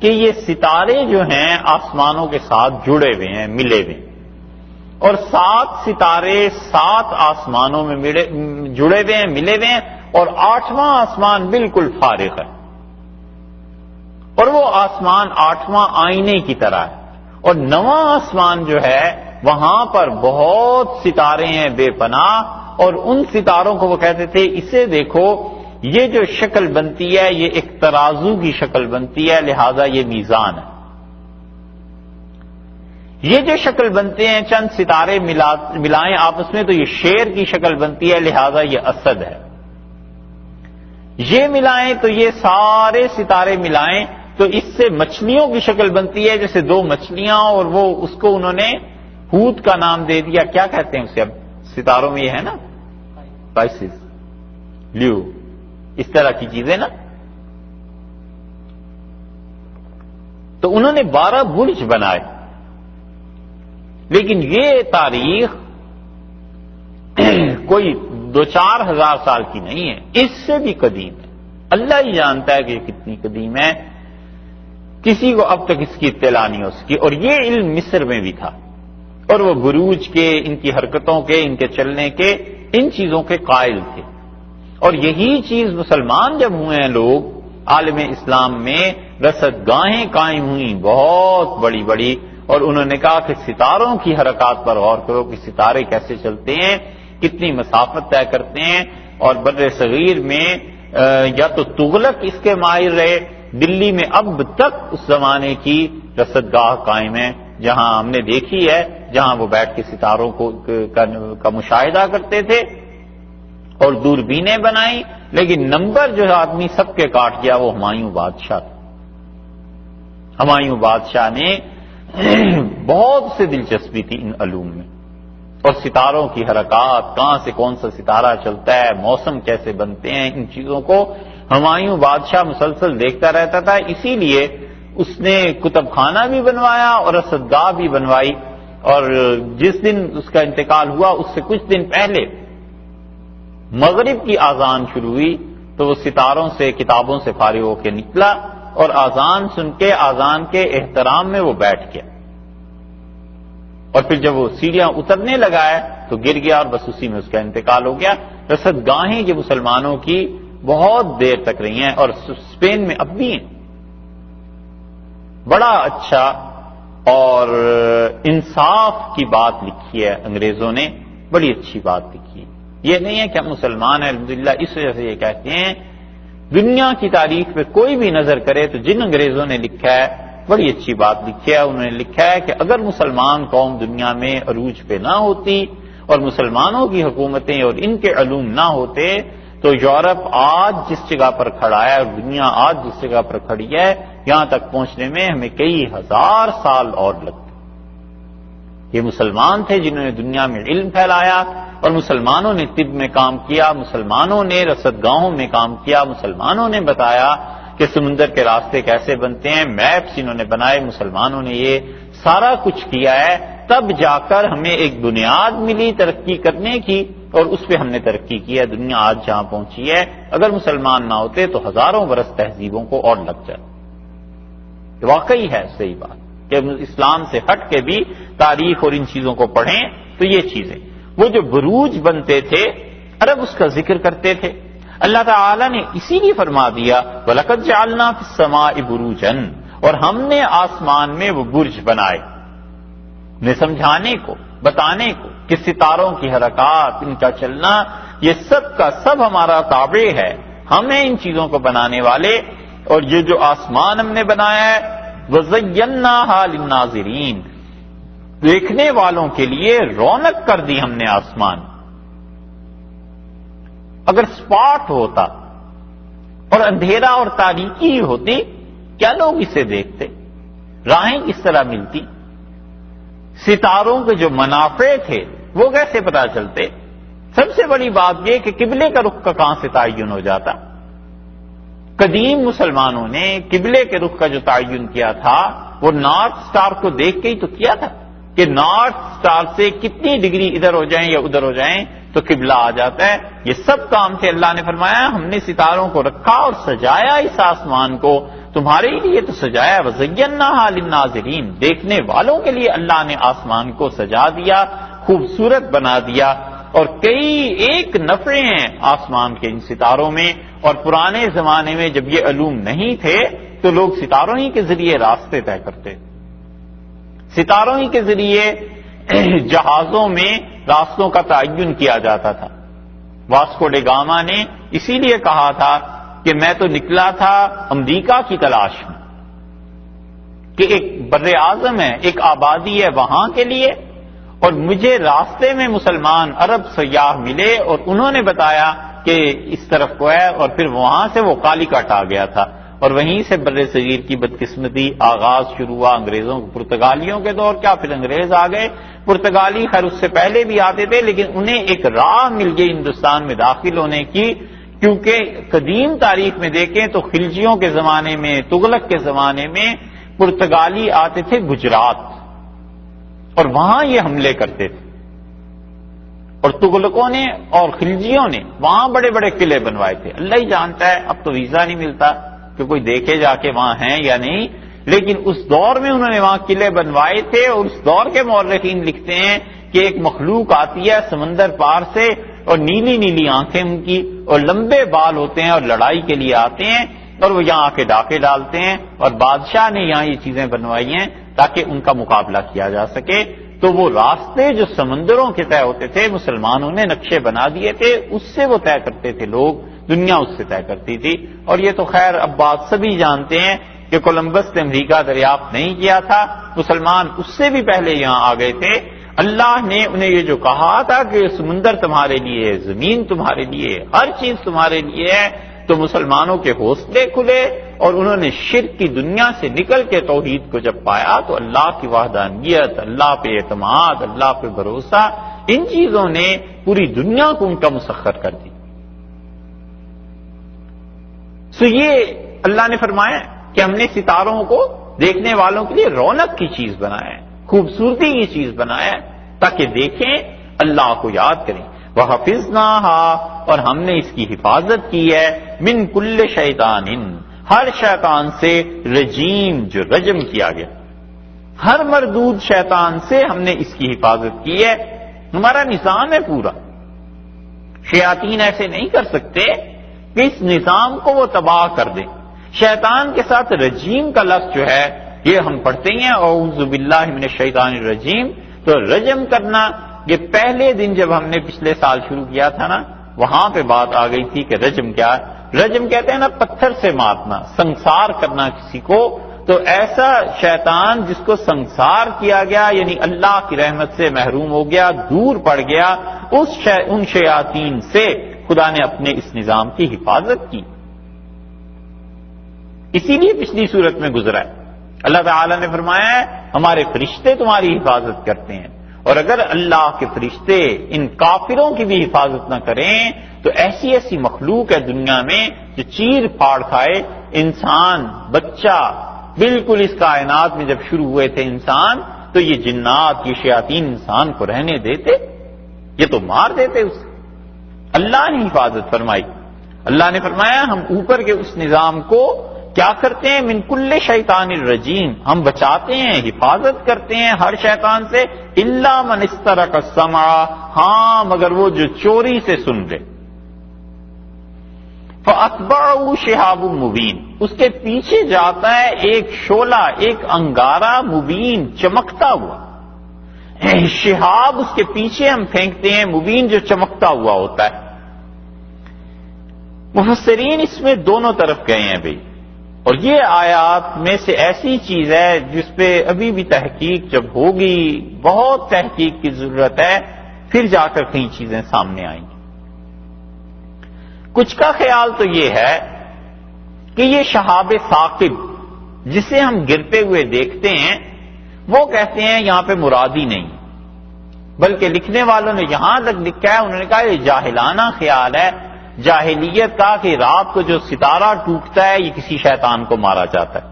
کہ یہ ستارے جو ہیں آسمانوں کے ساتھ جڑے ہوئے ہیں, ملے ہوئے ہیں, اور 7 ستارے 7 آسمانوں میں جڑے ہوئے ہیں, ملے ہوئے ہیں, اور 8واں آسمان بالکل فارغ ہے. اور وہ آسمان 8واں آئینے کی طرح ہے. اور 9واں آسمان جو ہے وہاں پر بہت ستارے ہیں بے پناہ, اور ان ستاروں کو وہ کہتے تھے اسے دیکھو یہ جو شکل بنتی ہے یہ ایک ترازو کی شکل بنتی ہے, لہذا یہ میزان ہے. یہ جو شکل بنتے ہیں چند ستارے ملائیں آپس میں تو یہ شیر کی شکل بنتی ہے, لہذا یہ اسد ہے. یہ ملائیں تو یہ سارے ستارے ملائیں تو اس سے مچھلیوں کی شکل بنتی ہے, جیسے 2 مچھلیاں, اور وہ اس کو انہوں نے حوت کا نام دے دیا. کیا کہتے ہیں اسے اب ستاروں میں یہ ہے نا پائسز, لیو, اس طرح کی چیزیں نا. تو انہوں نے 12 برج بنائے. لیکن یہ تاریخ کوئی 2-4 ہزار سال کی نہیں ہے, اس سے بھی قدیم ہے. اللہ ہی جانتا ہے کہ یہ کتنی قدیم ہے, کسی کو اب تک اس کی اطلاع نہیں ہو سکی. اور یہ علم مصر میں بھی تھا, اور وہ بروج کے, ان کی حرکتوں کے, ان کے چلنے کے, ان چیزوں کے قائل تھے. اور یہی چیز مسلمان جب ہوئے ہیں لوگ عالم اسلام میں, رصد گاہیں قائم ہوئیں بہت بڑی بڑی, اور انہوں نے کہا کہ ستاروں کی حرکات پر غور کرو کہ ستارے کیسے چلتے ہیں, کتنی مسافت طے کرتے ہیں. اور بر صغیر میں یا تو تغلق اس کے ماہر رہے, دلی میں اب تک اس زمانے کی رصد گاہ قائم ہے جہاں ہم نے دیکھی ہے, جہاں وہ بیٹھ کے ستاروں کا مشاہدہ کرتے تھے اور دوربینیں بنائی. لیکن نمبر جو آدمی سب کے کاٹ گیا وہ ہمایوں بادشاہ تھا. ہمایوں بادشاہ نے بہت سے دلچسپی تھی ان علوم میں, اور ستاروں کی حرکات, کہاں سے کون سا ستارہ چلتا ہے, موسم کیسے بنتے ہیں, ان چیزوں کو ہمایوں بادشاہ مسلسل دیکھتا رہتا تھا. اسی لیے اس نے کتب خانہ بھی بنوایا اور رصدگاہ بھی بنوائی. اور جس دن اس کا انتقال ہوا اس سے کچھ دن پہلے مغرب کی آذان شروع ہوئی, تو وہ ستاروں سے, کتابوں سے فارغ ہو کے نکلا, اور آذان سن کے آذان کے احترام میں وہ بیٹھ گیا. اور پھر جب وہ سیڑھیاں اترنے لگا ہے تو گر گیا, اور بس اسی میں اس کا انتقال ہو گیا. رصد گاہیں جو مسلمانوں کی بہت دیر تک رہی ہیں, اور اسپین میں اب بھی ہیں. بڑا اچھا اور انصاف کی بات لکھی ہے انگریزوں نے, بڑی اچھی بات لکھی ہے. یہ نہیں ہے کہ ہم مسلمان ہیں الحمدللہ اس وجہ سے یہ کہتے ہیں. دنیا کی تاریخ پہ کوئی بھی نظر کرے تو جن انگریزوں نے لکھا ہے بڑی اچھی بات لکھی ہے. انہوں نے لکھا ہے کہ اگر مسلمان قوم دنیا میں عروج پہ نہ ہوتی اور مسلمانوں کی حکومتیں اور ان کے علوم نہ ہوتے تو یورپ آج جس جگہ پر کھڑا ہے اور دنیا آج جس جگہ پر کھڑی ہے, یہاں تک پہنچنے میں ہمیں کئی ہزار سال اور لگتے. یہ مسلمان تھے جنہوں نے دنیا میں علم پھیلایا, اور مسلمانوں نے طب میں کام کیا, مسلمانوں نے رصدگاہوں میں کام کیا, مسلمانوں نے بتایا کہ سمندر کے راستے کیسے بنتے ہیں, میپس انہوں نے بنائے, مسلمانوں نے یہ سارا کچھ کیا ہے. تب جا کر ہمیں ایک بنیاد ملی ترقی کرنے کی, اور اس پہ ہم نے ترقی کی ہے. دنیا آج جہاں پہنچی ہے, اگر مسلمان نہ ہوتے تو ہزاروں برس تہذیبوں کو اور لگ جاتے. واقعی ہے, صحیح بات. کہ اسلام سے ہٹ کے بھی تاریخ اور ان چیزوں کو پڑھیں تو یہ چیزیں، وہ جو بروج بنتے تھے عرب اس کا ذکر کرتے تھے، اللہ تعالی نے اسی لیے فرما دیا وَلَقَدْ جَعَلْنَا فِي السَّمَاءِ بُرُوجًا، اور ہم نے آسمان میں وہ برج بنائے، نے سمجھانے کو، بتانے کو کہ ستاروں کی حرکات، ان کا چلنا، یہ سب کا سب ہمارا تابع ہے، ہم ہیں ان چیزوں کو بنانے والے، اور یہ جو آسمان ہم نے بنایا ہے وَزَيَّنَّاهَا لِلنَّاظِرِينَ، دیکھنے والوں کے لیے رونق کر دی ہم نے آسمان۔ اگر سپاٹ ہوتا اور اندھیرا اور تاریکی ہوتی کیا لوگ اسے دیکھتے؟ راہیں کس طرح ملتی؟ ستاروں کے جو منافع تھے وہ کیسے پتہ چلتے؟ سب سے بڑی بات یہ کہ قبلے کا رخ کا کہاں سے تعین ہو جاتا؟ قدیم مسلمانوں نے قبلے کے رخ کا جو تعین کیا تھا وہ نارتھ سٹار کو دیکھ کے ہی تو کیا تھا کہ نارتھ سٹار سے کتنی ڈگری ادھر ہو جائیں یا ادھر ہو جائیں تو قبلہ آ جاتا ہے۔ یہ سب کام تھے، اللہ نے فرمایا ہم نے ستاروں کو رکھا اور سجایا اس آسمان کو، تمہارے لیے تو سجایا، وَزَيَّنَّاهَا لِلنَّاظِرِينَ، دیکھنے والوں کے لیے اللہ نے آسمان کو سجا دیا، خوبصورت بنا دیا، اور کئی ایک نفع ہیں آسمان کے ان ستاروں میں۔ اور پرانے زمانے میں جب یہ علوم نہیں تھے تو لوگ ستاروں ہی کے ذریعے راستے طے کرتے، ستاروں ہی کے ذریعے جہازوں میں راستوں کا تعین کیا جاتا تھا۔ واسکو ڈے گاما نے اسی لیے کہا تھا کہ میں تو نکلا تھا امریکہ کی تلاش میں، کہ ایک بر اعظم ہے، ایک آبادی ہے وہاں کے لیے، اور مجھے راستے میں مسلمان عرب سیاح ملے اور انہوں نے بتایا کہ اس طرف کو ہے، اور پھر وہاں سے وہ کالیکٹ آ گیا تھا، اور وہیں سے بر صغیر کی بدقسمتی آغاز شروع ہوا، انگریزوں پرتگالیوں کے دور کیا، پھر انگریز آ گئے، پرتگالی خیر اس سے پہلے بھی آتے تھے، لیکن انہیں ایک راہ مل گئی ہندوستان میں داخل ہونے کی، کیونکہ قدیم تاریخ میں دیکھیں تو خلجیوں کے زمانے میں، تغلق کے زمانے میں پرتگالی آتے تھے گجرات اور وہاں یہ حملے کرتے تھے، اور تغلقوں نے اور خلجیوں نے وہاں بڑے بڑے قلعے بنوائے تھے۔ اللہ ہی جانتا ہے اب تو ویزا نہیں ملتا کہ کوئی دیکھے جا کے وہاں ہیں یا نہیں، لیکن اس دور میں انہوں نے وہاں قلعے بنوائے تھے، اور اس دور کے مورخین لکھتے ہیں کہ ایک مخلوق آتی ہے سمندر پار سے، اور نیلی نیلی آنکھیں ان کی، اور لمبے بال ہوتے ہیں، اور لڑائی کے لیے آتے ہیں، اور وہ یہاں آ کے ڈاکے ڈالتے ہیں، اور بادشاہ نے یہاں یہ چیزیں بنوائی ہیں تاکہ ان کا مقابلہ کیا جا سکے۔ تو وہ راستے جو سمندروں کے طے ہوتے تھے مسلمانوں نے نقشے بنا دیے تھے، اس سے وہ طے کرتے تھے لوگ، دنیا اس سے طے کرتی تھی۔ اور یہ تو خیر اب بات سبھی جانتے ہیں کہ کولمبس نے امریکہ دریافت نہیں کیا تھا، مسلمان اس سے بھی پہلے یہاں آ گئے تھے۔ اللہ نے انہیں یہ جو کہا تھا کہ سمندر تمہارے لیے ہے، زمین تمہارے لیے ہے، ہر چیز تمہارے لیے ہے، تو مسلمانوں کے حوصلے کھلے، اور انہوں نے شرک کی دنیا سے نکل کے توحید کو جب پایا تو اللہ کی وحدانیت، اللہ پہ اعتماد، اللہ پہ بھروسہ، ان چیزوں نے پوری دنیا کو ان کا مسخر کر دی۔ سو یہ اللہ نے فرمایا کہ ہم نے ستاروں کو دیکھنے والوں کے لیے رونق کی چیز بنایا ہے، خوبصورتی کی چیز بنایا ہے، تاکہ دیکھیں، اللہ کو یاد کریں۔ وَحَفِظْنَاهَا، اور ہم نے اس کی حفاظت کی ہے، مِن كُلِّ شَيْطَانٍ، ہر شیطان سے، رجیم جو رجم کیا گیا، ہر مردود شیطان سے ہم نے اس کی حفاظت کی ہے۔ ہمارا نظام ہے پورا، شیاطین ایسے نہیں کر سکتے کہ اس نظام کو وہ تباہ کر دیں۔ شیطان کے ساتھ رجیم کا لفظ جو ہے یہ ہم پڑھتے ہیں اعوذ باللہ من الشیطان الرجیم، تو رجم کرنا، یہ پہلے دن جب ہم نے پچھلے سال شروع کیا تھا نا، وہاں پہ بات آ گئی تھی کہ رجم کیا ہے۔ رجم کہتے ہیں نا پتھر سے مارنا، سنسار کرنا کسی کو، تو ایسا شیطان جس کو سنسار کیا گیا، یعنی اللہ کی رحمت سے محروم ہو گیا، دور پڑ گیا، ان شیاطین سے خدا نے اپنے اس نظام کی حفاظت کی۔ اسی لیے پچھلی صورت میں گزرا ہے، اللہ تعالی نے فرمایا ہے ہمارے فرشتے تمہاری حفاظت کرتے ہیں، اور اگر اللہ کے فرشتے ان کافروں کی بھی حفاظت نہ کریں تو ایسی ایسی مخلوق ہے دنیا میں جو چیر پھاڑ کھائے۔ انسان، بچہ، بالکل اس کائنات میں جب شروع ہوئے تھے انسان، تو یہ جنات، یہ شیاطین انسان کو رہنے دیتے؟ یہ تو مار دیتے اسے۔ اللہ نے حفاظت فرمائی، اللہ نے فرمایا ہم اوپر کے اس نظام کو کیا کرتے ہیں؟ من کل شیطان الرجیم، ہم بچاتے ہیں، حفاظت کرتے ہیں ہر شیطان سے، الا من استرق السمع، ہاں مگر وہ جو چوری سے سن لے، فَأَتْبَعُهُ شِهَابٌ مُبِينٌ، اس کے پیچھے جاتا ہے ایک شعلہ، ایک انگارہ مبین، چمکتا ہوا، شہاب اس کے پیچھے ہم پھینکتے ہیں، مبین جو چمکتا ہوا ہوتا ہے۔ مفسرین اس میں دونوں طرف گئے ہیں بھائی، اور یہ آیات میں سے ایسی چیز ہے جس پہ ابھی بھی تحقیق جب ہوگی، بہت تحقیق کی ضرورت ہے، پھر جا کر کئی چیزیں سامنے آئیں گی۔ کچھ کا خیال تو یہ ہے کہ یہ شہاب ثاقب جسے ہم گرتے ہوئے دیکھتے ہیں، وہ کہتے ہیں یہاں پہ مرادی نہیں، بلکہ لکھنے والوں نے یہاں تک لکھا ہے، انہوں نے کہا یہ جاہلانہ خیال ہے جاہلیت کا کہ رات کو جو ستارہ ٹوٹتا ہے یہ کسی شیطان کو مارا جاتا ہے۔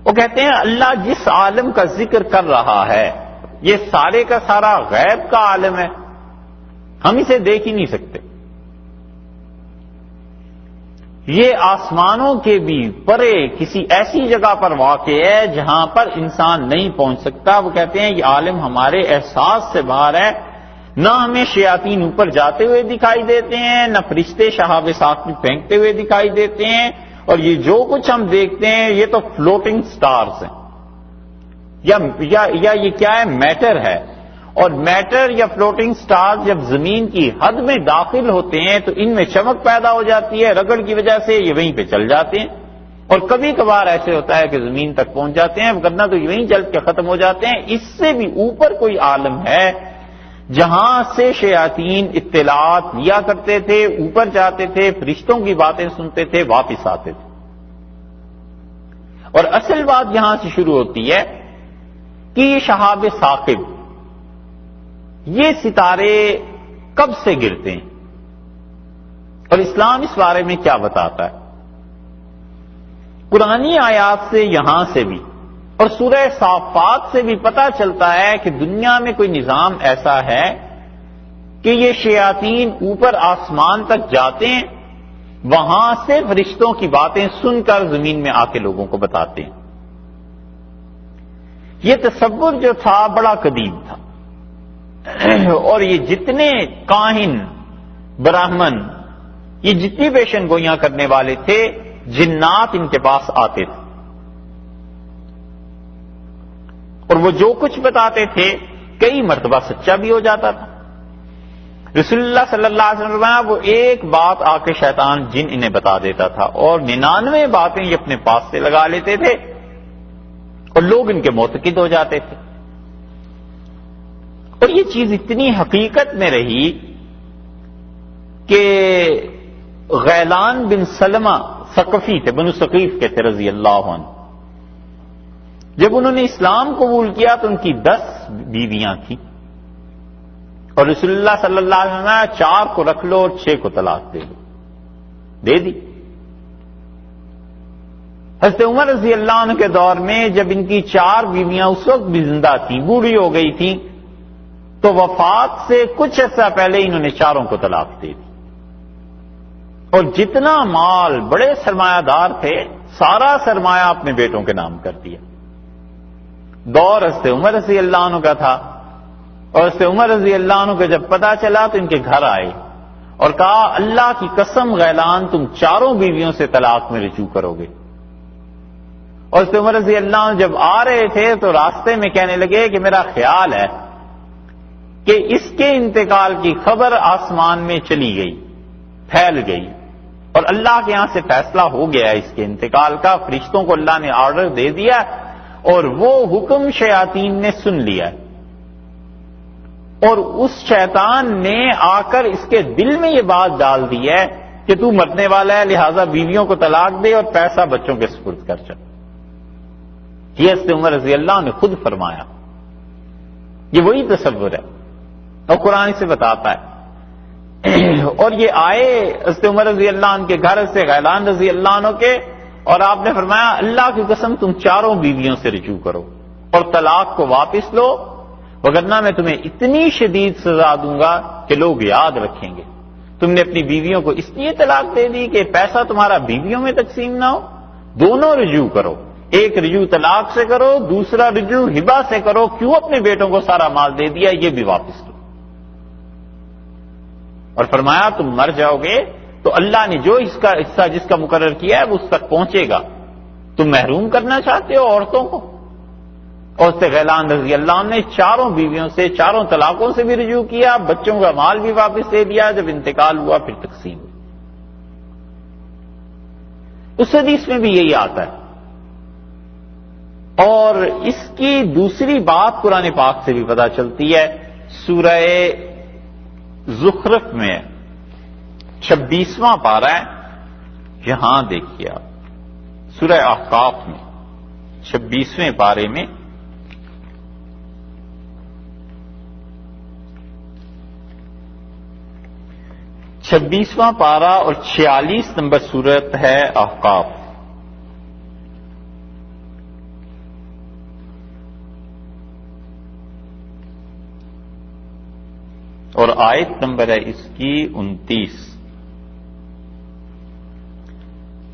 وہ کہتے ہیں اللہ جس عالم کا ذکر کر رہا ہے یہ سارے کا سارا غیب کا عالم ہے، ہم اسے دیکھ ہی نہیں سکتے، یہ آسمانوں کے بھی پرے کسی ایسی جگہ پر واقع ہے جہاں پر انسان نہیں پہنچ سکتا۔ وہ کہتے ہیں یہ عالم ہمارے احساس سے باہر ہے، نہ ہمیں شیاطین اوپر جاتے ہوئے دکھائی دیتے ہیں، نہ فرشتے شہاب ثاقب پھینکتے ہوئے دکھائی دیتے ہیں، اور یہ جو کچھ ہم دیکھتے ہیں یہ تو فلوٹنگ سٹارز ہیں، یا یہ کیا ہے؟ میٹر ہے، اور میٹر یا فلوٹنگ سٹار جب زمین کی حد میں داخل ہوتے ہیں تو ان میں چمک پیدا ہو جاتی ہے، رگڑ کی وجہ سے یہ وہیں پہ چل جاتے ہیں، اور کبھی کبھار ایسے ہوتا ہے کہ زمین تک پہنچ جاتے ہیں، ورنہ تو وہیں جل کے ختم ہو جاتے ہیں۔ اس سے بھی اوپر کوئی عالم ہے جہاں سے شیاطین اطلاعات لیا کرتے تھے، اوپر جاتے تھے، فرشتوں کی باتیں سنتے تھے، واپس آتے تھے۔ اور اصل بات یہاں سے شروع ہوتی ہے کہ یہ شہاب ثاقب، یہ ستارے کب سے گرتے ہیں اور اسلام اس بارے میں کیا بتاتا ہے؟ قرآنی آیات سے یہاں سے بھی اور سورہ صافات سے بھی پتہ چلتا ہے کہ دنیا میں کوئی نظام ایسا ہے کہ یہ شیاطین اوپر آسمان تک جاتے ہیں، وہاں سے فرشتوں کی باتیں سن کر زمین میں آ کے لوگوں کو بتاتے ہیں۔ یہ تصور جو تھا بڑا قدیم تھا، اور یہ جتنے کاہن، براہمن، یہ جتنی پیشن گوئیاں کرنے والے تھے، جنات ان کے پاس آتے تھے، اور وہ جو کچھ بتاتے تھے کئی مرتبہ سچا بھی ہو جاتا تھا۔ رسول اللہ صلی اللہ علیہ وسلم نے وہ ایک بات آ کے شیطان جن انہیں بتا دیتا تھا، اور 99 باتیں یہ اپنے پاس سے لگا لیتے تھے، اور لوگ ان کے معتقد ہو جاتے تھے۔ اور یہ چیز اتنی حقیقت میں رہی کہ غیلان بن سلمہ ثقفی تھے، بنو ثقیف کے تھے رضی اللہ عنہ، جب انہوں نے اسلام قبول کیا تو ان کی 10 بیویاں تھیں، اور رسول اللہ صلی اللہ علیہ وسلم نے 4 کو رکھ لو اور 6 کو طلاق دے دی۔ حضرت عمر رضی اللہ عنہ کے دور میں جب ان کی 4 بیویاں اس وقت بھی زندہ تھیں، بوڑھی ہو گئی تھیں، تو وفات سے کچھ عرصہ پہلے انہوں نے 4 کو طلاق دے دی، اور جتنا مال، بڑے سرمایہ دار تھے، سارا سرمایہ اپنے بیٹوں کے نام کر دیا۔ دور حضرت عمر رضی اللہ عنہ کا تھا، اور حضرت عمر رضی اللہ عنہ کو جب پتا چلا تو ان کے گھر آئے اور کہا اللہ کی قسم غیلان تم 4 بیویوں سے طلاق میں رجوع کرو گے۔ اور حضرت عمر رضی اللہ عنہ جب آ رہے تھے تو راستے میں کہنے لگے کہ میرا خیال ہے کہ اس کے انتقال کی خبر آسمان میں چلی گئی، پھیل گئی، اور اللہ کے یہاں سے فیصلہ ہو گیا اس کے انتقال کا، فرشتوں کو اللہ نے آرڈر دے دیا، اور وہ حکم شیاطین نے سن لیا، اور اس شیطان نے آ کر اس کے دل میں یہ بات ڈال دی ہے کہ تو مرنے والا ہے، لہذا بیویوں کو طلاق دے اور پیسہ بچوں کے سپرد کر چل۔ یہ حضرت عمر رضی اللہ عنہ نے خود فرمایا، یہ وہی تصور ہے، اور قرآن سے بتاتا ہے۔ اور یہ آئے حضرت عمر رضی اللہ عنہ کے گھر سے غیلان رضی اللہ عنہ کے، اور آپ نے فرمایا اللہ کی قسم تم 4 بیویوں سے رجوع کرو اور طلاق کو واپس لو، وگرنہ میں تمہیں اتنی شدید سزا دوں گا کہ لوگ یاد رکھیں گے۔ تو تم نے اپنی بیویوں کو اس لیے طلاق دے دی کہ پیسہ تمہارا بیویوں میں تقسیم نہ ہو؟ دونوں رجوع کرو، ایک رجوع طلاق سے کرو، دوسرا رجوع ہبہ سے کرو۔ کیوں اپنے بیٹوں کو سارا مال دے دیا، یہ بھی واپس دو۔ اور فرمایا تم مر جاؤ گے تو اللہ نے جو اس کا حصہ جس کا مقرر کیا ہے وہ اس تک پہنچے گا۔ تم محروم کرنا چاہتے ہو عورتوں کو؟ اور سے غیلان رضی اللہ عنہ نے چاروں بیویوں سے چاروں طلاقوں سے بھی رجوع کیا، بچوں کا مال بھی واپس دے دیا، جب انتقال ہوا پھر تقسیم ہوئی۔ اس حدیث میں بھی یہی آتا ہے۔ اور اس کی دوسری بات قرآن پاک سے بھی پتہ چلتی ہے، سورہ زخرف میں 26واں پارہ ہے، یہاں دیکھیے آپ، سورہ احقاف میں 26ویں پارے میں چھبیسواں پارہ اور 46 نمبر سورت ہے احقاف۔ اور آیت نمبر ہے اس کی 29،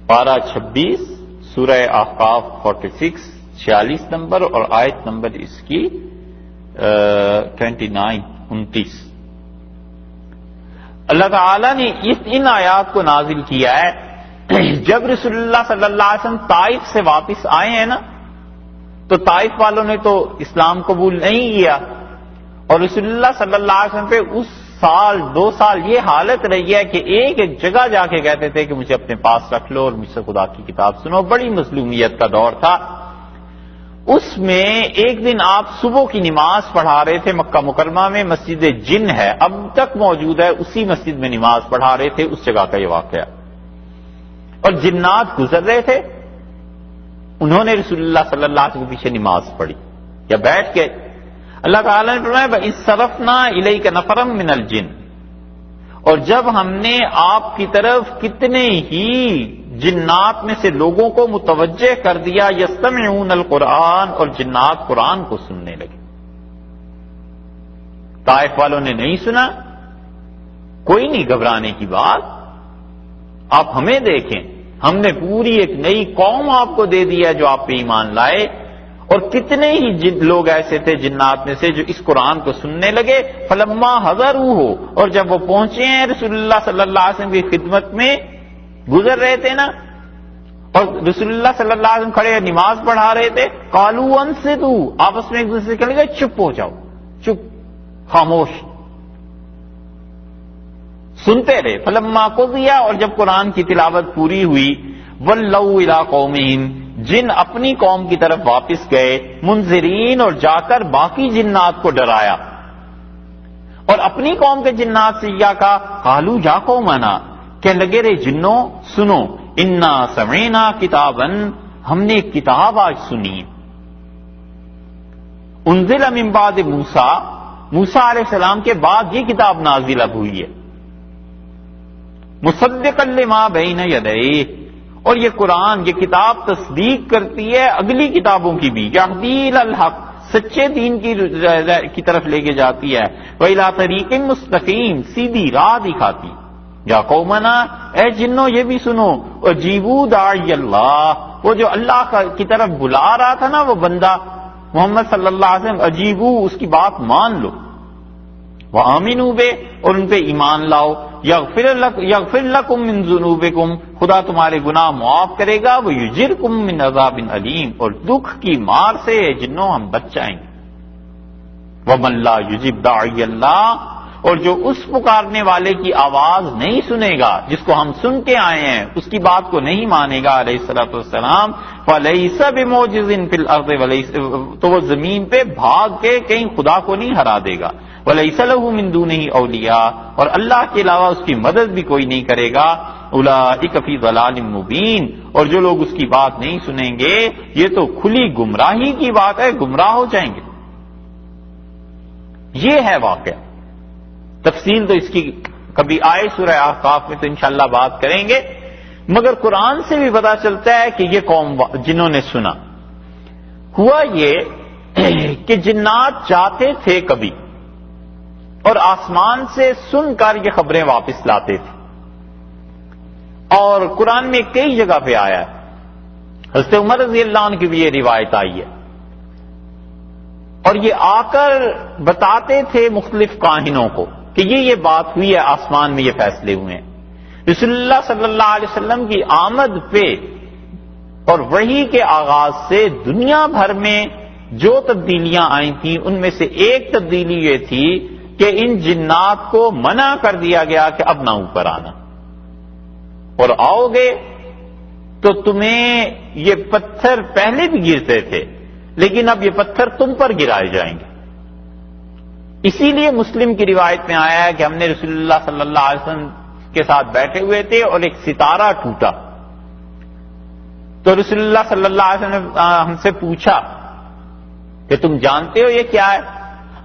پارہ 26 سورہ احقاف 46 46 نمبر اور آیت نمبر اس کی 29۔ اللہ تعالیٰ نے ان آیات کو نازل کیا ہے جب رسول اللہ صلی اللہ علیہ وسلم طائف سے واپس آئے ہیں نا، تو طائف والوں نے تو اسلام قبول نہیں کیا، اور رسول اللہ صلی اللہ علیہ وسلم پہ اس سال 2 سال یہ حالت رہی ہے کہ ایک ایک جگہ جا کے کہتے تھے کہ مجھے اپنے پاس رکھ لو اور مجھ سے خدا کی کتاب سنو۔ بڑی مظلومیت کا دور تھا۔ اس میں ایک دن آپ صبح کی نماز پڑھا رہے تھے مکہ مکرمہ میں، مسجد جن ہے اب تک موجود ہے، اسی مسجد میں نماز پڑھا رہے تھے، اس جگہ کا یہ واقعہ، اور جنات گزر رہے تھے، انہوں نے رسول اللہ صلی اللہ علیہ وسلم کے پیچھے نماز پڑھی یا بیٹھ کے، اللہ تعالیٰ نے فرمایا اِصْصَرَفْنَا إِلَيْكَ نَفَرًا مِنَ الْجِنِّ، اور جب ہم نے آپ کی طرف کتنے ہی جنات میں سے لوگوں کو متوجہ کر دیا، یستمعون القرآن، اور جنات قرآن کو سننے لگے۔ طائف والوں نے نہیں سنا، کوئی نہیں گھبرانے کی بات، آپ ہمیں دیکھیں، ہم نے پوری ایک نئی قوم آپ کو دے دی ہے جو آپ پہ ایمان لائے، اور کتنے ہی لوگ ایسے تھے جنات میں سے جو اس قرآن کو سننے لگے۔ فلما حضروہ، اور جب وہ پہنچے ہیں رسول اللہ صلی اللہ علیہ وسلم کی خدمت میں، گزر رہے تھے نا، اور رسول اللہ صلی اللہ علیہ وسلم کھڑے نماز پڑھا رہے تھے، قالوا انصتوا، آپس میں ایک دوسرے سے کہنے لگے چپ ہو جاؤ، چپ، خاموش، سنتے رہے۔ فلما قضی، اور جب قرآن کی تلاوت پوری ہوئی، ولوا الی قومہم، جن اپنی قوم کی طرف واپس گئے، منذرین، اور جا کر باقی جنات کو ڈرایا، اور اپنی قوم کے جنات سے کیا کہا، قالوا یا قومنا، کہ لگے رہے جنوں سنو، انا سمعنا کتابا، ہم نے ایک کتاب آج سنی، انزل من بعد موسیٰ، موسیٰ علیہ السلام کے بعد یہ کتاب نازل اب ہوئی ہے، مصدقا لما بین یدیہ، اور یہ قرآن، یہ کتاب تصدیق کرتی ہے اگلی کتابوں کی بھی، یہدی الی الحق، سچے دین کی طرف لے کے جاتی ہے، وإلی طریق مستقیم، سیدھی راہ دکھاتی۔ یا قومنا، اے جنوں یہ بھی سنو، اجیبوا داعی اللہ، وہ جو اللہ کی طرف بلا رہا تھا نا وہ بندہ محمد صلی اللہ علیہ وسلم، اجیبوا، اس کی بات مان لو، وآمنوا بہ، اور ان پہ ایمان لاؤ، یغفر لکم من ذنوبکم، خدا تمہارے گناہ معاف کرے گا، ویجرکم من عذاب علیم، اور دکھ کی مار سے جنوں ہم بچ جائیں گے۔ ومن لا یجب داعی اللہ، اور جو اس پکارنے والے کی آواز نہیں سنے گا، جس کو ہم سن کے آئے ہیں، اس کی بات کو نہیں مانے گا علیہ الصلوۃ والسلام، فلیس بمعجز فی الارض، تو وہ زمین پہ بھاگ کے کہیں خدا کو نہیں ہرا دے گا، ولیس لہ من دونہ اولیاء، اور اللہ کے علاوہ اس کی مدد بھی کوئی نہیں کرے گا، اولئک فی ضلال مبین، اور جو لوگ اس کی بات نہیں سنیں گے یہ تو کھلی گمراہی کی بات ہے، گمراہ ہو جائیں گے۔ یہ ہے واقعہ، تفصیل تو اس کی کبھی آئے سورہ احقاف میں تو انشاءاللہ بات کریں گے، مگر قرآن سے بھی پتہ چلتا ہے کہ یہ قوم جنہوں نے سنا، ہوا یہ کہ جنات چاہتے تھے کبھی اور آسمان سے سن کر یہ خبریں واپس لاتے تھے. اور قرآن میں کئی جگہ پہ آیا ہے. حضرت عمر رضی اللہ عنہ کی بھی یہ روایت آئی ہے. اور یہ آ کر بتاتے تھے مختلف کاہنوں کو کہ یہ بات ہوئی ہے، آسمان میں یہ فیصلے ہوئے ہیں. رسول اللہ صلی اللہ علیہ وسلم کی آمد پہ اور وحی کے آغاز سے دنیا بھر میں جو تبدیلیاں آئی تھیں ان میں سے ایک تبدیلی یہ تھی کہ ان جنات کو منع کر دیا گیا کہ اب نہ اوپر آنا، اور آؤ گے تو تمہیں یہ پتھر پہلے بھی گرتے تھے لیکن اب یہ پتھر تم پر گرائے جائیں گے. اسی لیے مسلم کی روایت میں آیا ہے کہ ہم نے رسول اللہ صلی اللہ علیہ وسلم کے ساتھ بیٹھے ہوئے تھے اور ایک ستارہ ٹوٹا، تو رسول اللہ صلی اللہ علیہ وسلم نے ہم سے پوچھا کہ تم جانتے ہو یہ کیا ہے؟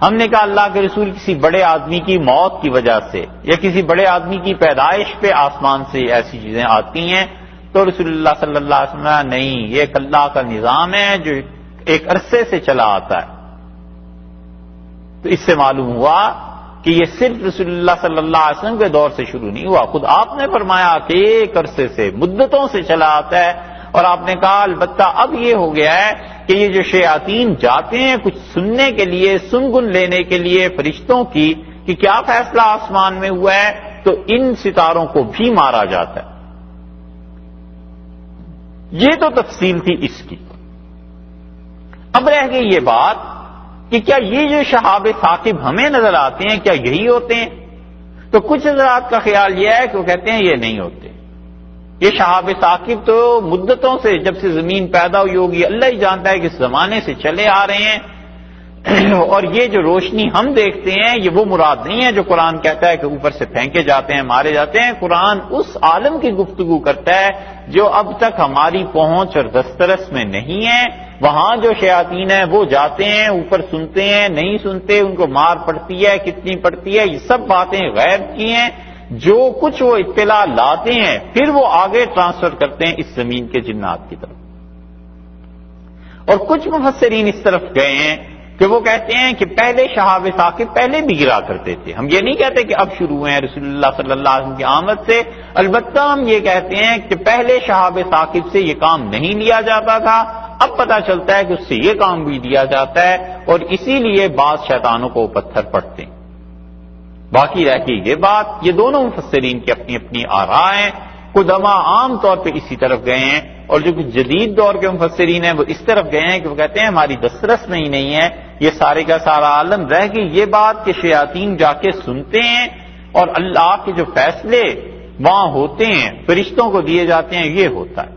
ہم نے کہا اللہ کے رسول کسی بڑے آدمی کی موت کی وجہ سے یا کسی بڑے آدمی کی پیدائش پہ آسمان سے ایسی چیزیں آتی ہیں. تو رسول اللہ صلی اللہ علیہ وسلم نے نہیں، یہ ایک اللہ کا نظام ہے جو ایک عرصے سے چلا آتا ہے. تو اس سے معلوم ہوا کہ یہ صرف رسول اللہ صلی اللہ علیہ وسلم کے دور سے شروع نہیں ہوا، خود آپ نے فرمایا کہ ایک عرصے سے مدتوں سے چلا آتا ہے. اور آپ نے کہا البتہ اب یہ ہو گیا ہے کہ یہ جو شیاطین جاتے ہیں کچھ سننے کے لیے، سنگن لینے کے لیے فرشتوں کی کہ کیا فیصلہ آسمان میں ہوا ہے، تو ان ستاروں کو بھی مارا جاتا ہے. یہ تو تفصیل تھی اس کی. اب رہ گئی یہ بات کہ کیا یہ جو شہاب ثاقب ہمیں نظر آتے ہیں کیا یہی ہوتے ہیں؟ تو کچھ حضرات کا خیال یہ ہے کہ وہ کہتے ہیں یہ نہیں ہوتے. یہ شہاب ثاقب تو مدتوں سے، جب سے زمین پیدا ہوئی ہوگی اللہ ہی جانتا ہے کہ اس زمانے سے چلے آ رہے ہیں. اور یہ جو روشنی ہم دیکھتے ہیں یہ وہ مراد نہیں ہے جو قرآن کہتا ہے کہ اوپر سے پھینکے جاتے ہیں، مارے جاتے ہیں. قرآن اس عالم کی گفتگو کرتا ہے جو اب تک ہماری پہنچ اور دسترس میں نہیں ہے. وہاں جو شیاطین ہیں وہ جاتے ہیں، اوپر سنتے ہیں، نہیں سنتے، ان کو مار پڑتی ہے، کتنی پڑتی ہے، یہ سب باتیں غیب کی ہیں. جو کچھ وہ اطلاع لاتے ہیں پھر وہ آگے ٹرانسفر کرتے ہیں اس زمین کے جنات کی طرف. اور کچھ مفسرین اس طرف گئے ہیں کہ وہ کہتے ہیں کہ پہلے شہاب ثاقب پہلے بھی گرا کرتے تھے. ہم یہ نہیں کہتے کہ اب شروع ہوئے ہیں رسول اللہ صلی اللہ علیہ وسلم کی آمد سے، البتہ ہم یہ کہتے ہیں کہ پہلے شہاب ثاقب سے یہ کام نہیں لیا جاتا تھا، اب پتہ چلتا ہے کہ اس سے یہ کام بھی دیا جاتا ہے، اور اسی لیے بعض شیطانوں کو پتھر پڑتے ہیں. باقی رہ گئی یہ بات، یہ دونوں مفسرین کی اپنی اپنی آراء ہیں. قدما عام طور پہ اسی طرف گئے ہیں، اور جو کچھ جدید دور کے مفسرین ہیں وہ اس طرف گئے ہیں کہ وہ کہتے ہیں ہماری دسترس میں ہی نہیں ہے یہ سارے کا سارا عالم. رہ گئی یہ بات کہ شیاطین جا کے سنتے ہیں اور اللہ کے جو فیصلے وہاں ہوتے ہیں فرشتوں کو دیے جاتے ہیں. یہ ہوتا ہے،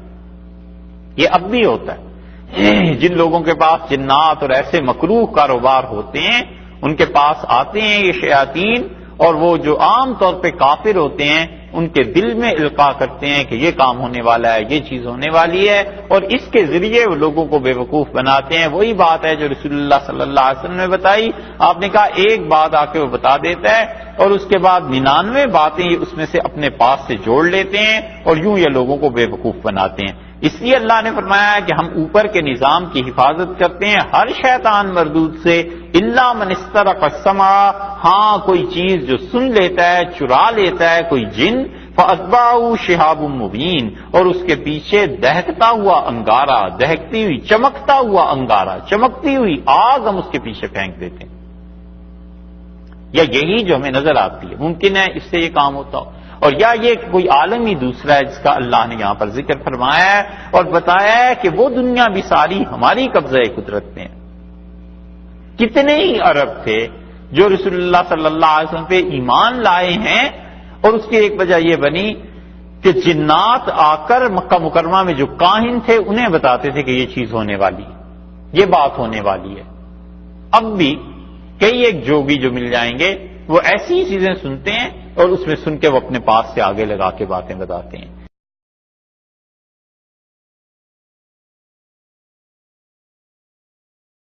یہ اب بھی ہوتا ہے. جن لوگوں کے پاس جنات اور ایسے مکروہ کاروبار ہوتے ہیں ان کے پاس آتے ہیں یہ شیاطین، اور وہ جو عام طور پہ کافر ہوتے ہیں ان کے دل میں القاء کرتے ہیں کہ یہ کام ہونے والا ہے، یہ چیز ہونے والی ہے، اور اس کے ذریعے وہ لوگوں کو بے وقوف بناتے ہیں. وہی بات ہے جو رسول اللہ صلی اللہ علیہ وسلم نے بتائی. آپ نے کہا ایک بات آ کے وہ بتا دیتا ہے اور اس کے بعد 99 باتیں یہ اس میں سے اپنے پاس سے جوڑ لیتے ہیں اور یوں یہ لوگوں کو بے وقوف بناتے ہیں. اس لیے اللہ نے فرمایا ہے کہ ہم اوپر کے نظام کی حفاظت کرتے ہیں ہر شیطان مردود سے، الا من استرق السمع، ہاں کوئی چیز جو سن لیتا ہے، چرا لیتا ہے کوئی جن، فَأَتْبَعَهُ شِهَابٌ مُبِينٌ، اور اس کے پیچھے دہکتا ہوا انگارہ، دہکتی ہوئی چمکتا ہوا انگارہ، چمکتی ہوئی آگ ہم اس کے پیچھے پھینک دیتے ہیں. یا یہی جو ہمیں نظر آتی ہے، ممکن ہے اس سے یہ کام ہوتا ہو، اور یا یہ کہ کوئی عالم ہی دوسرا ہے جس کا اللہ نے یہاں پر ذکر فرمایا ہے اور بتایا ہے کہ وہ دنیا بھی ساری ہماری قبضہ قدرت میں ہے. کتنے ہی عرب تھے جو رسول اللہ صلی اللہ علیہ وسلم پہ ایمان لائے ہیں، اور اس کی ایک وجہ یہ بنی کہ جنات آ کر مکہ مکرمہ میں جو کاہن تھے انہیں بتاتے تھے کہ یہ چیز ہونے والی ہے، یہ بات ہونے والی ہے. اب بھی کئی ایک جوگی جو مل جائیں گے وہ ایسی چیزیں سنتے ہیں اور اس میں سن کے وہ اپنے پاس سے آگے لگا کے باتیں بتاتے ہیں.